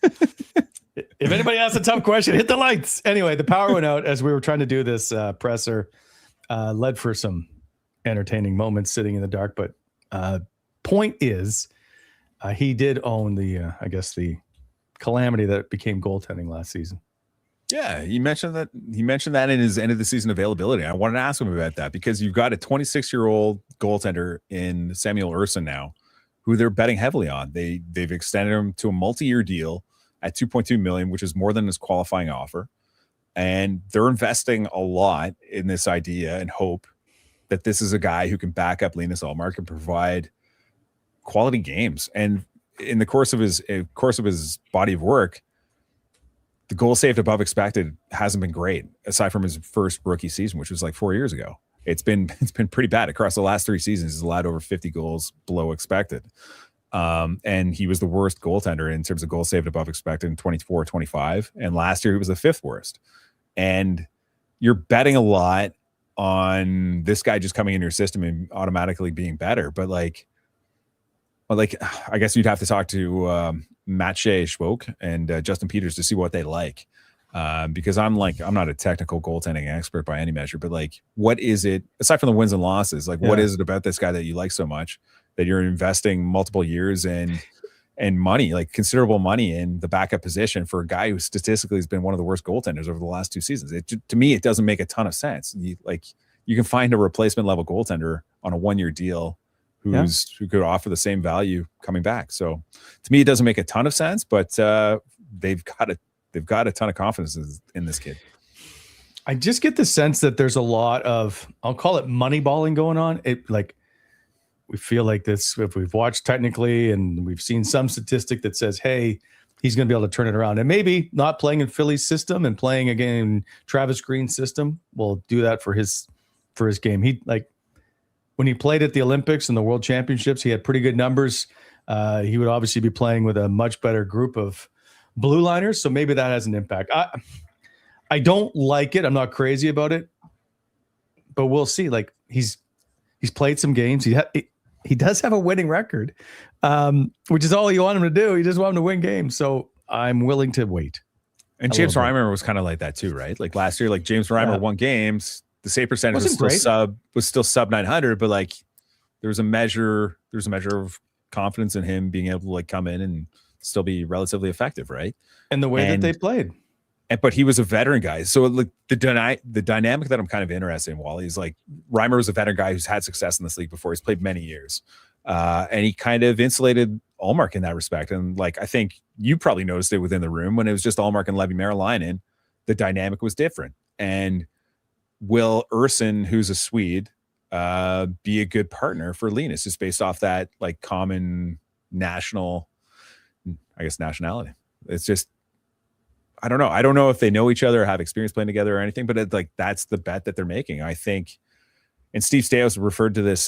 If anybody asks a tough question, hit the lights. Anyway, the power went out as we were trying to do this presser. Led for some entertaining moments sitting in the dark. But point is, he did own the, I guess, the calamity that became goaltending last season. Yeah, he mentioned that in his end of the season availability. I wanted to ask him about that because you've got a 26-year-old goaltender in Samuel Ersson now, who they're betting heavily on. They've extended him to a multi-year deal at $2.2 million, which is more than his qualifying offer. And they're investing a lot in this idea and hope that this is a guy who can back up Linus Ullmark and provide quality games. And in the course of his body of work, the goal saved above expected hasn't been great, aside from his first rookie season, which was like 4 years ago. It's been pretty bad. Across the last 3 seasons, he's allowed over 50 goals below expected. And he was the worst goaltender in terms of goals saved above expected in 24-25. And last year he was the 5th worst. And you're betting a lot on this guy just coming in your system and automatically being better. But like, I guess you'd have to talk to Matt Shea-Schwoke and Justin Peters to see what they like. Because I'm not a technical goaltending expert by any measure, but like, what is it aside from the wins and losses? Like, what is it about this guy that you like so much that you're investing multiple years and money, like considerable money in the backup position for a guy who statistically has been one of the worst goaltenders over the last 2 seasons? To me, it doesn't make a ton of sense. You can find a replacement level goaltender on a 1-year deal who could offer the same value coming back. So to me, it doesn't make a ton of sense, but they've got a ton of confidence in this kid. I just get the sense that there's a lot of, I'll call it money balling going on. we feel like this, if we've watched technically and we've seen some statistic that says, hey, he's going to be able to turn it around. And maybe not playing in Philly's system and playing again in Travis Green's system will do that for his game. He, like, when he played at the Olympics and the World Championships, he had pretty good numbers. He would obviously be playing with a much better group of blue liners, so maybe that has an impact. I don't like it. I'm not crazy about it, but we'll see. Like, he's played some games. He does have a winning record, which is all you want him to do. You just want him to win games. So I'm willing to wait. And James Reimer was kind of like that too, right? Like last year, like James Reimer won games. The save percentage was still sub 900, but like there was a measure of confidence in him being able to like come in and still be relatively effective, right? And the way that they played. But he was a veteran guy. So like the dynamic that I'm kind of interested in, Wally, is like Reimer was a veteran guy who's had success in this league before. He's played many years. And he kind of insulated Ullmark in that respect. And like, I think you probably noticed it within the room when it was just Ullmark and Levi Merilainen, the dynamic was different. And will Ersson, who's a Swede, be a good partner for Linus, just based off that like common nationality? It's just, I don't know. I don't know if they know each other or have experience playing together or anything, but it's like, that's the bet that they're making. I think, and Steve Staios referred to this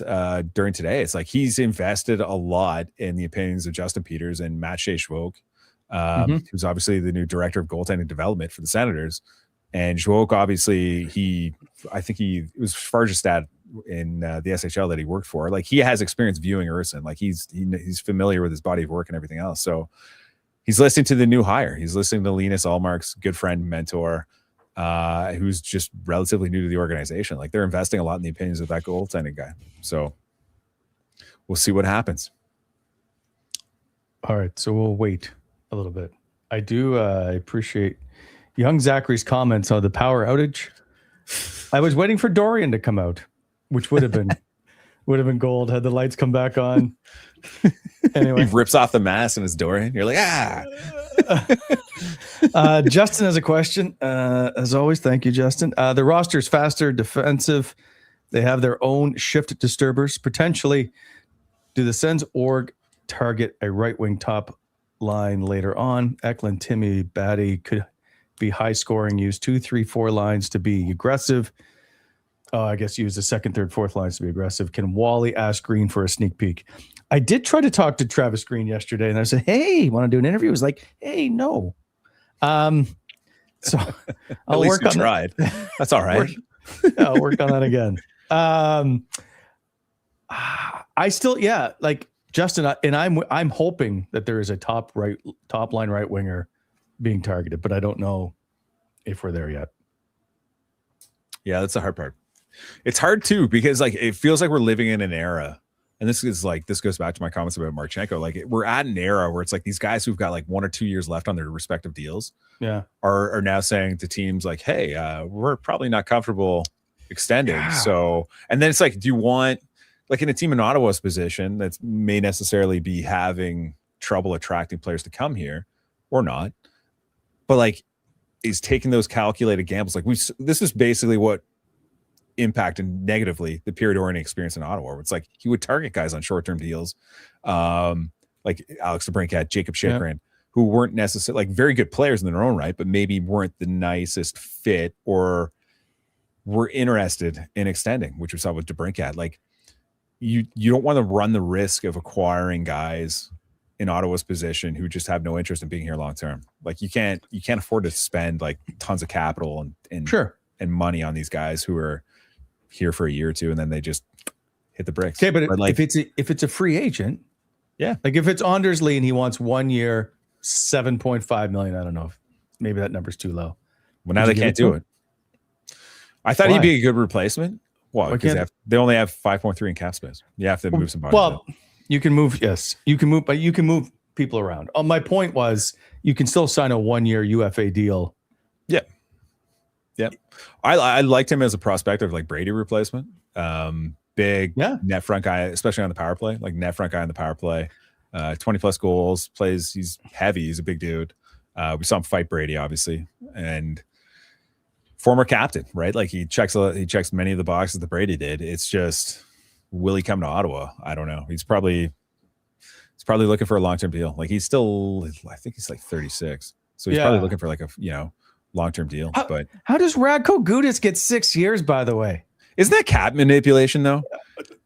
during today. It's like he's invested a lot in the opinions of Justin Peters and Matt Shea-Schwoke, who's obviously the new director of goaltending development for the Senators. And Schwoke, obviously, I think he was Fargestat in the SHL that he worked for. Like, he has experience viewing Ersson. Like, he's familiar with his body of work and everything else. So he's listening to the new hire. He's listening to Linus Ullmark's good friend, mentor, who's just relatively new to the organization. Like, they're investing a lot in the opinions of that goaltending guy. So we'll see what happens. All right, so we'll wait a little bit. I do appreciate young Zachary's comments on the power outage. I was waiting for Dorian to come out, which would have been gold had the lights come back on. Anyway, he rips off the mask and it's Dorian. You're like, Justin has a question. As always, thank you, Justin. The roster is faster, defensive. They have their own shift disturbers. Potentially, do the Sens org target a right wing top line later on? Eklund, Timmy, Batty could be high scoring. Use 2, 3, 4 lines to be aggressive. I guess use the second, third, fourth lines to be aggressive. Can Wally ask Green for a sneak peek? I did try to talk to Travis Green yesterday, and I said, "Hey, want to do an interview?" He was like, "Hey, no." So I'll work on tried. That's all right. I'll work on that again. I still, like Justin, and I'm hoping that there is a top line right winger being targeted, but I don't know if we're there yet. Yeah, that's the hard part. It's hard too, because like it feels like we're living in an era, and this goes back to my comments about Marchenko. Like, we're at an era where it's like these guys who've got like 1 or 2 years left on their respective deals, are now saying to teams like, "Hey, we're probably not comfortable extending." Yeah. So, and then it's like, do you want, like, in a team in Ottawa's position that may necessarily be having trouble attracting players to come here or not, but like is taking those calculated gambles. Like, this is basically what impacted negatively the period oriented experience in Ottawa, where it's like he would target guys on short-term deals, like Alex DeBrincat, Jacob Chychrun, who weren't necessarily like very good players in their own right, but maybe weren't the nicest fit or were interested in extending, which we saw with DeBrincat. Like, you don't want to run the risk of acquiring guys in Ottawa's position who just have no interest in being here long term. Like, you can't afford to spend like tons of capital and money on these guys who are here for a year or two and then they just hit the bricks. Okay, but like, if it's a free agent, like if it's Anders Lee and he wants 1 year, 7.5 million, I don't know if maybe that number's too low. Well, now they can't do it. I thought he'd be a good replacement. Well, because they only have 5.3 in cap space. You have to move somebody. Well, you can move, but you can move people around. My point was, you can still sign a 1 year UFA deal. Yeah. I liked him as a prospect of like Brady replacement. Big net front guy, especially on the power play, like net front guy on the power play. 20 plus goals, plays. He's heavy. He's a big dude. We saw him fight Brady, obviously, and former captain, right? Like, he checks many of the boxes that Brady did. It's just, will he come to Ottawa? I don't know. He's probably looking for a long-term deal. Like he's still, I think he's like 36. So he's probably looking for like a, long-term deal. But how does Radko Gudas get 6 years, by the way? Isn't that cap manipulation though?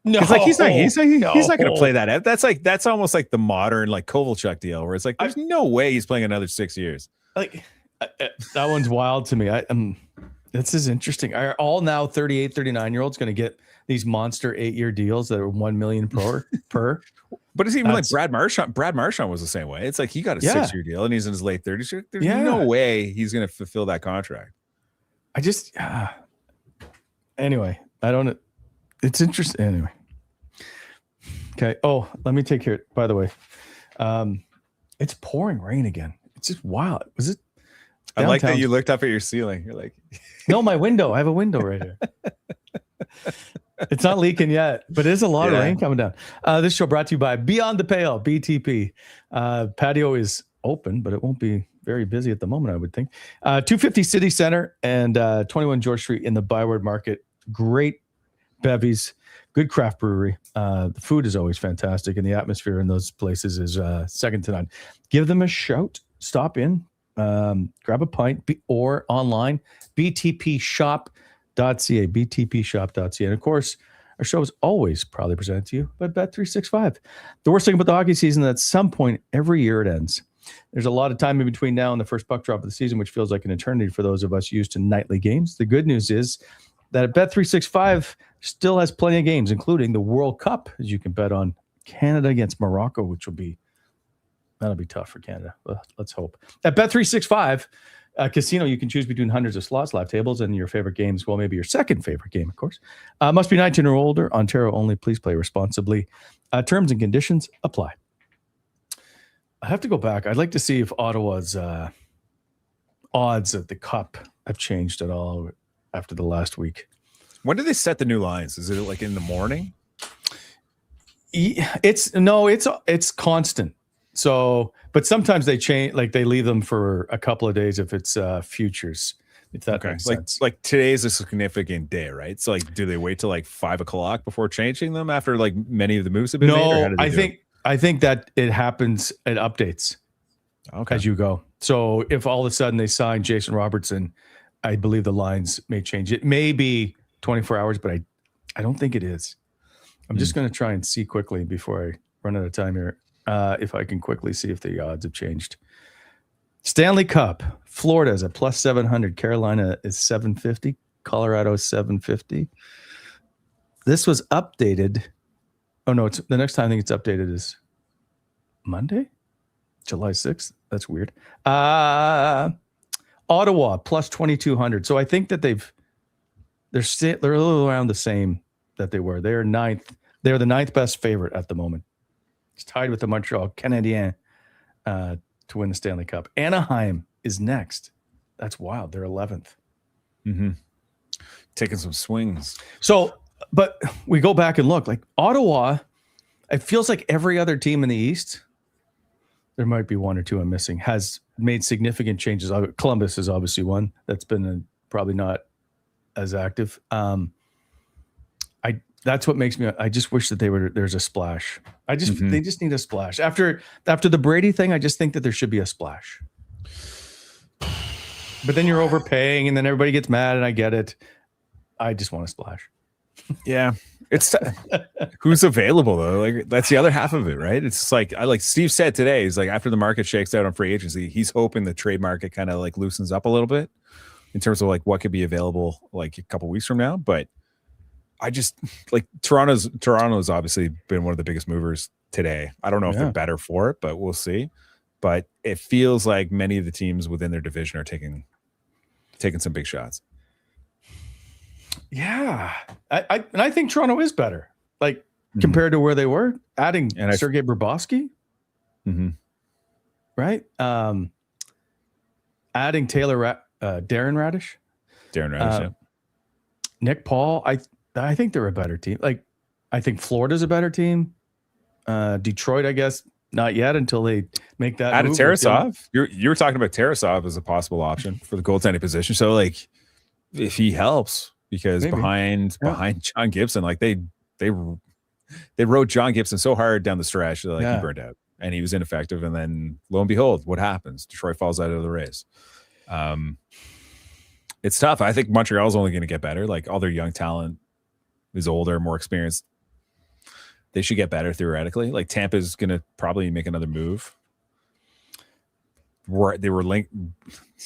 No, it's like he's not going to play that out. That's almost like the modern like Kovalchuk deal where it's like there's no way he's playing another 6 years. Like that one's wild to me. This is interesting. Are all now 38, 39-year-olds going to get these monster 8-year deals that are $1 million per? But it's even like Brad Marchand. Brad Marchand was the same way. It's like he got a 6-year deal and he's in his late 30s. There's no way he's going to fulfill that contract. I just anyway, I don't know. It's interesting. Anyway. Okay. Oh, let me take care. By the way, it's pouring rain again. It's just wild. Was it? I like that you looked up at your ceiling. You're like, no, my window. I have a window right here. It's not leaking yet, but there's a lot of rain coming down. This show brought to you by Beyond the Pale, BTP. Patio is open, but it won't be very busy at the moment, I would think. 250 City Center and 21 George Street in the Byward Market. Great bevies, good craft brewery. The food is always fantastic, and the atmosphere in those places is second to none. Give them a shout. Stop in, grab a pint, or online, btpshop.ca, btpshop.ca. And of course, our show is always proudly presented to you by Bet365. The worst thing about the hockey season is that at some point every year it ends. There's a lot of time in between now and the first puck drop of the season, which feels like an eternity for those of us used to nightly games. The good news is that at Bet365 still has plenty of games, including the World Cup, as you can bet on Canada against Morocco, which that'll be tough for Canada. Well, let's hope. At Bet365 Casino, you can choose between hundreds of slots, live tables, and your favorite games. Well, maybe your second favorite game, of course. Must be 19 or older. Ontario only. Please play responsibly. Terms and conditions apply. I have to go back. I'd like to see if Ottawa's odds at the Cup have changed at all after the last week. When do they set the new lines? Is it like in the morning? It's constant. So, but sometimes they change, like they leave them for a couple of days if it's futures. If that makes sense. Like today's a significant day, right? So, like, do they wait till like 5 o'clock before changing them after like many of the moves have been made? No, I think that it happens. It updates as you go. So, if all of a sudden they sign Jason Robertson, I believe the lines may change. It may be 24 hours, but I don't think it is. I'm just going to try and see quickly before I run out of time here. If I can quickly see if the odds have changed. Stanley Cup, Florida is at plus 700. Carolina is 750. Colorado is 750. This was updated. Oh, no, it's the next time I think it's updated is Monday, July 6th. That's weird. Ottawa plus 2,200. So I think that they're a little around the same that they were. They're ninth. They're the ninth best favorite at the moment. It's tied with the Montreal Canadiens to win the Stanley Cup. Anaheim is next. That's wild. They're 11th. Mm-hmm. Taking some swings. So, but we go back and look. Like Ottawa, it feels like every other team in the East, there might be one or two I'm missing, has made significant changes. Columbus is obviously one that's been probably not as active. That's what makes me. I just wish that there's a splash. They just need a splash after the Brady thing. I just think that there should be a splash. But then you're overpaying, and then everybody gets mad, and I get it. I just want a splash. Yeah, it's who's available though. Like that's the other half of it, right? It's just like Steve said today. He's like after the market shakes out on free agency, he's hoping the trade market kind of like loosens up a little bit in terms of like what could be available like a couple weeks from now, but. I just like Toronto's obviously been one of the biggest movers today. I don't know if they're better for it, but we'll see. But it feels like many of the teams within their division are taking some big shots. Yeah, I think Toronto is better, like compared to where they were. Adding Sergei Bobrovsky, right? Adding Darren Radish, yeah. Nick Paul. I think they're a better team. Like, I think Florida's a better team. Detroit, I guess, not yet until they make that. Added Tarasov. You were talking about Tarasov as a possible option for the goaltending position. So, like, if he helps, because behind John Gibson, like they they rode John Gibson so hard down the stretch that he burned out and he was ineffective. And then lo and behold, what happens? Detroit falls out of the race. It's tough. I think Montreal's only going to get better. Like all their young talent is older, more experienced. They should get better theoretically. Like Tampa's going to probably make another move. They were linked to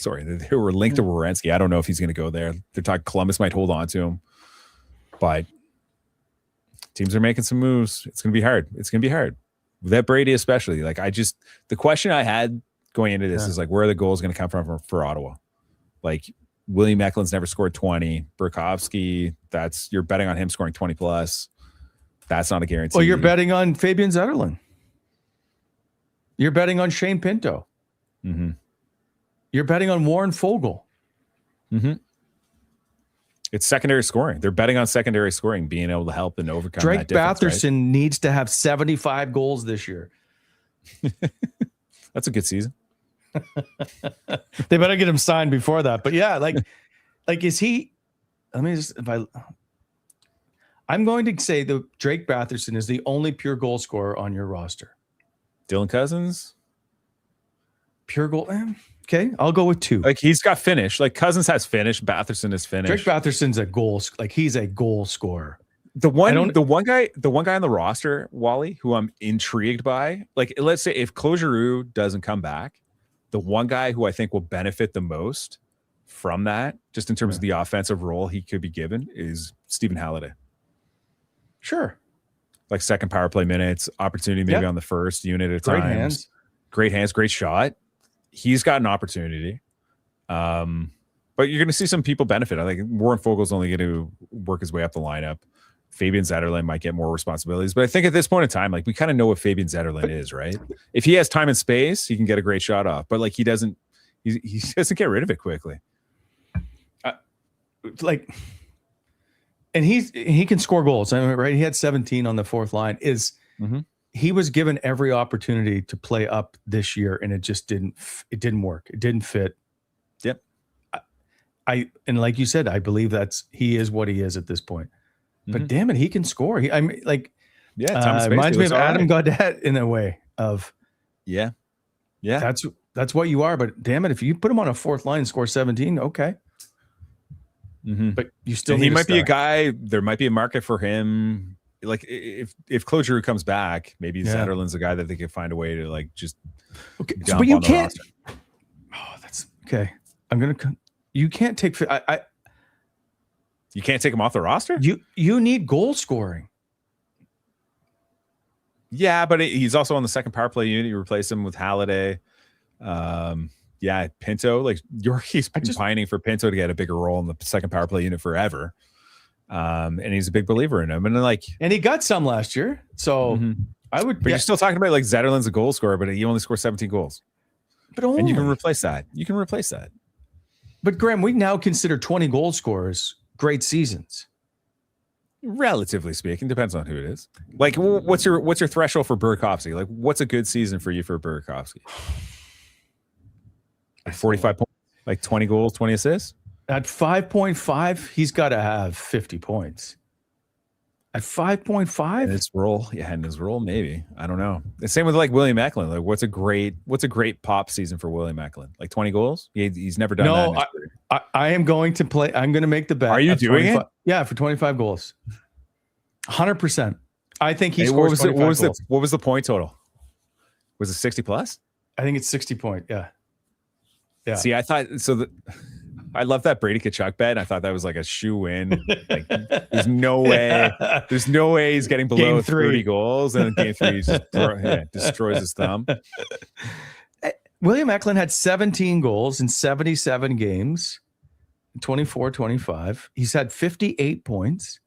Werenski. I don't know if he's going to go there. They're talking Columbus might hold on to him, but teams are making some moves. It's going to be hard. It's going to be hard. That Brady especially. Like the question I had going into this is like, where are the goals going to come from for Ottawa? Like William Eklund's never scored 20. Burakovsky, you're betting on him scoring 20 plus. That's not a guarantee. Well, you're betting on Fabian Zetterlund. You're betting on Shane Pinto. Mm-hmm. You're betting on Warren Fogle. Mm-hmm. It's secondary scoring. They're betting on secondary scoring, being able to help and overcome Drake that difference, Batherson needs to have 75 goals this year. That's a good season. They better get him signed before that. But yeah, like is he? Let me just I'm going to say that Drake Batherson is the only pure goal scorer on your roster. Dylan Cousins. Pure goal. Okay, I'll go with 2. Like he's got finish. Like Cousins has finish. Batherson is finish. Drake Batherson's a goal. Like he's a goal scorer. The one guy on the roster, Wally, who I'm intrigued by. Like let's say if Claude Giroux doesn't come back, the one guy who I think will benefit the most from that, just in terms of the offensive role he could be given, is Stephen Halliday. Sure. Like second power play minutes, opportunity maybe on the first unit at Great times. Great hands, great shot. He's got an opportunity. But you're going to see some people benefit. I think Warren Fogel's only going to work his way up the lineup. Fabian Zetterlund might get more responsibilities. But I think at this point in time, like we kind of know what Fabian Zetterlund is, right? If he has time and space, he can get a great shot off. But like he doesn't get rid of it quickly. And he can score goals. I mean, right? He had 17 on the fourth line. He was given every opportunity to play up this year, and it just didn't work. It didn't fit. Yep. And like you said, I believe he is what he is at this point. But damn it, he can score. Reminds me of Adam Gaudette in a way of that's what you are. But damn it, if you put him on a fourth line and score 17, okay. But you still he might be a guy. There might be a market for him. Like if Claude Giroux comes back, maybe Zetterlund's a guy that they could find a way to like just. Okay, but you can't. Oh, that's okay. You can't take. You can't take him off the roster. You need goal scoring. Yeah, but he's also on the second power play unit. You replace him with Halliday. Pinto. Like Yorkie's been pining for Pinto to get a bigger role in the second power play unit forever. And he's a big believer in him. And he got some last year. So I would. But you're still talking about like Zetterlund's a goal scorer, but he only scored 17 goals. And you can replace that. But Graham, we now consider 20 goal scorers great seasons. Relatively speaking, depends on who it is. Like, what's your threshold for Burakovsky? Like, what's a good season for you for Burakovsky? Like 45 points, like 20 goals, 20 assists. At 5.5, he's got to have 50 points. At 5.5, in his role, maybe. I don't know. The same with like William Eklund. Like, what's a great pop season for William Eklund? Like 20 goals? He's never done that. No, I am going to play. I'm going to make the bet. Are you doing it? Yeah, for 25 goals. 100%. I think he scores 25 goals. What was the point total? Was it 60 plus? I think it's 60 point. Yeah. Yeah. See, I thought so. I love that Brady Tkachuk bet. I thought that was like a shoe in. Like, there's no way. There's no way he's getting below 30 goals, and in game 3 he just destroys his thumb. William Eklund had 17 goals in 77 games, 24-25. He's had 58 points.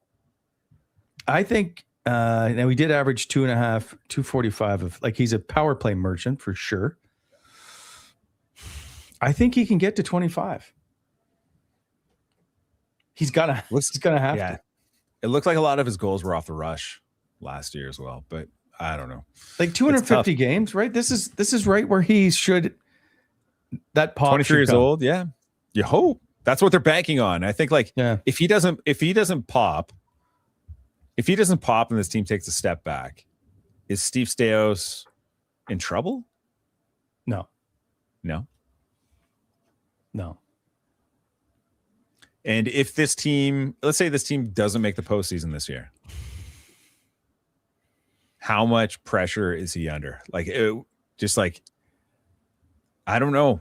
I think now he did average 2.45 of like he's a power play merchant for sure. I think he can get to 25. He's gonna have to. It looked like a lot of his goals were off the rush last year as well, but I don't know. Like 250 games, right? This is right where he should. That pop. 23 years old, yeah. You hope that's what they're banking on. I think, like, yeah. if he doesn't pop, if he doesn't pop and this team takes a step back, is Steve Staios in trouble? No. And if this team, let's say this team doesn't make the postseason this year, how much pressure is he under? Like, I don't know.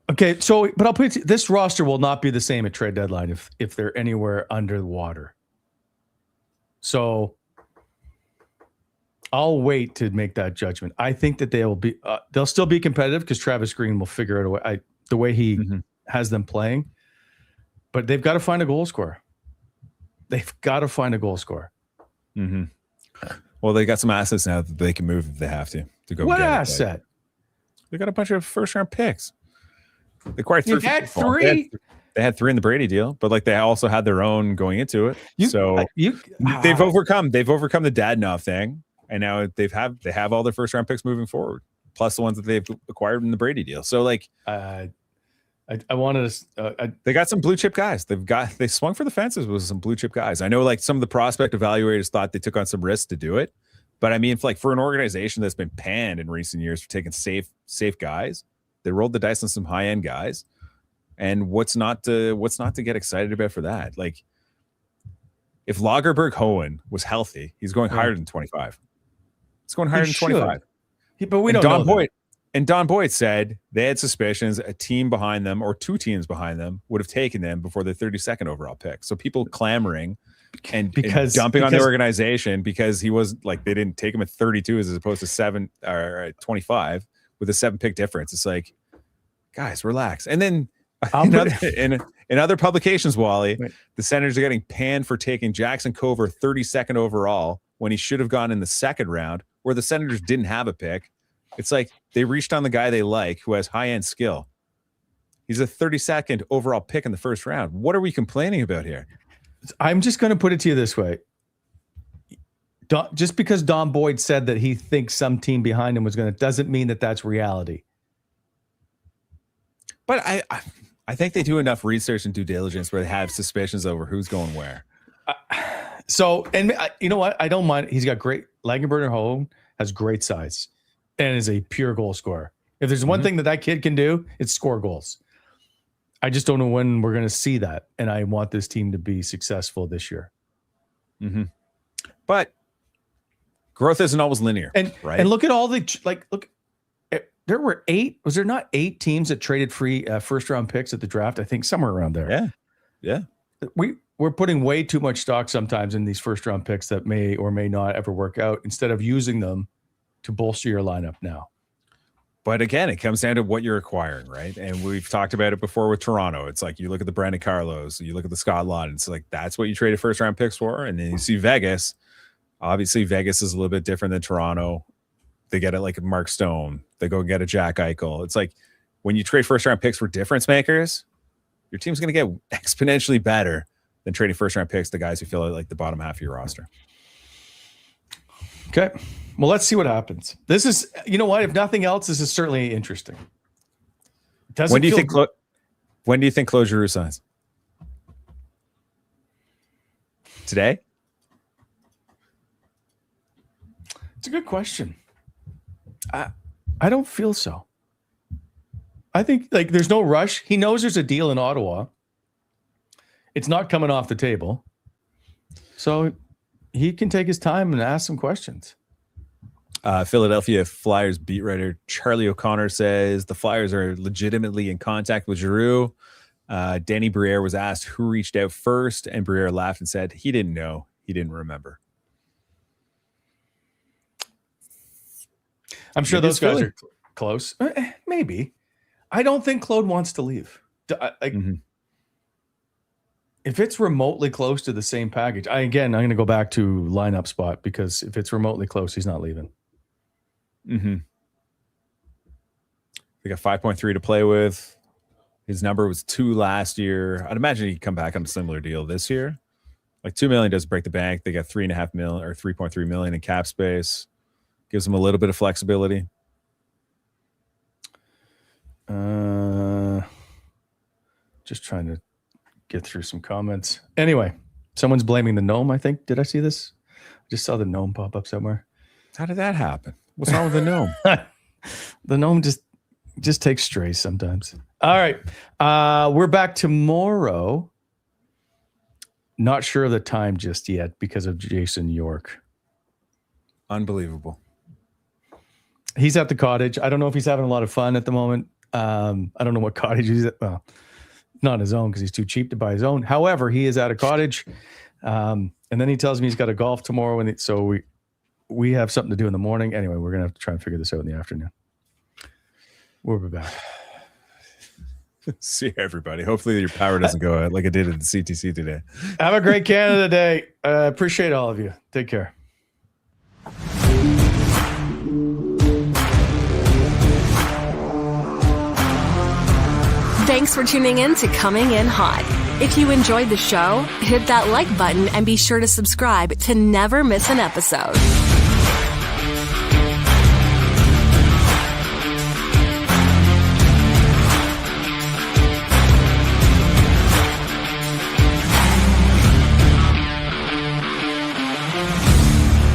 Okay, so but I'll put it, this roster will not be the same at trade deadline if they're anywhere under the water. So I'll wait to make that judgment. I think that they'll still be competitive because Travis Green will figure it out the way he has them playing. But they've got to find a goal scorer. Mm-hmm. Well, they got some assets now that they can move if they have to go. What get asset? They got a bunch of first-round picks. They acquired three. You had three. They had three in the Brady deal, but like they also had their own going into it. They've overcome the Dadnoff thing, and now they have all their first-round picks moving forward, plus the ones that they've acquired in the Brady deal. So like, I wanted to. They got some blue chip guys. They swung for the fences with some blue chip guys. I know like some of the prospect evaluators thought they took on some risks to do it, but I mean, for an organization that's been panned in recent years for taking safe guys, they rolled the dice on some high end guys. And what's not to get excited about for that? Like, if Lagerberg Hohen was healthy, he's going higher than 25. It's going higher than 25. But we don't know that. And Don Boyd said they had suspicions a team behind them or two teams behind them would have taken them before their 32nd overall pick. So people clamoring and dumping on the organization because he was like, they didn't take him at 32 as opposed to 7 or 25 with a 7-pick difference. It's like, guys, relax. And then in other publications, Wally, the Senators are getting panned for taking Jackson Cover 32nd overall when he should have gone in the second round, where the Senators didn't have a pick. It's like they reached on the guy they like who has high-end skill. He's a 32nd overall pick in the first round. What are we complaining about here? I'm just going to put it to you this way. Just because Don Boyd said that he thinks some team behind him was going to, doesn't mean that that's reality. But I think they do enough research and due diligence where they have suspicions over who's going where. You know what? I don't mind. He's got great. Langenberger Home has great size and is a pure goal scorer. If there's one thing that kid can do, it's score goals. I just don't know when we're going to see that. And I want this team to be successful this year. Mm-hmm. But growth isn't always linear. Right? And look at all look, there were 8. Was there not 8 teams that traded free first round picks at the draft? I think somewhere around there. Yeah. We're putting way too much stock sometimes in these first round picks that may or may not ever work out instead of using them to bolster your lineup now. But again, it comes down to what you're acquiring, right? And we've talked about it before with Toronto. It's like you look at the Brandon Carlos, you look at the Scott Laughton. It's like that's what you traded first round picks for. And then you see Vegas. Obviously, Vegas is a little bit different than Toronto. They get it like a Mark Stone. They go get a Jack Eichel. It's like when you trade first round picks for difference makers, your team's going to get exponentially better than trading first round picks to guys who feel like the bottom half of your roster. Okay. Well, let's see what happens. This is, you know what? If nothing else, this is certainly interesting. When do you think Claude Giroux signs? Today? It's a good question. I don't feel so. I think like there's no rush. He knows there's a deal in Ottawa. It's not coming off the table. So he can take his time and ask some questions. Philadelphia Flyers beat writer Charlie O'Connor says the Flyers are legitimately in contact with Giroux. Danny Briere was asked who reached out first, and Briere laughed and said he didn't know. He didn't remember. I'm sure those guys are close. Maybe. I don't think Claude wants to leave. If it's remotely close to the same package, I'm going to go back to lineup spot because if it's remotely close, he's not leaving. Mm-hmm. They got 5.3 to play with. His number was 2 last year. I'd imagine he'd come back on a similar deal this year. Like $2 million doesn't break the bank. They got $3.5 million or $3.3 million in cap space. Gives them a little bit of flexibility. Just trying to get through some comments. Anyway, someone's blaming the gnome, I think. Did I see this? Just saw the gnome pop up somewhere. How did that happen? What's wrong with the gnome? The gnome just takes strays sometimes. All right. We're back tomorrow. Not sure of the time just yet because of Jason York. Unbelievable. He's at the cottage. I don't know if he's having a lot of fun at the moment. I don't know what cottage he's at. Well, not his own because he's too cheap to buy his own. However, he is at a cottage. And then he tells me he's got a golf tomorrow. So we have something to do in the morning. Anyway, we're going to have to try and figure this out in the afternoon. We'll be back. See you, everybody. Hopefully your power doesn't go out like it did at the CTC today. Have a great Canada Day. Appreciate all of you. Take care. Thanks for tuning in to Coming In Hot. If you enjoyed the show, hit that like button and be sure to subscribe to never miss an episode.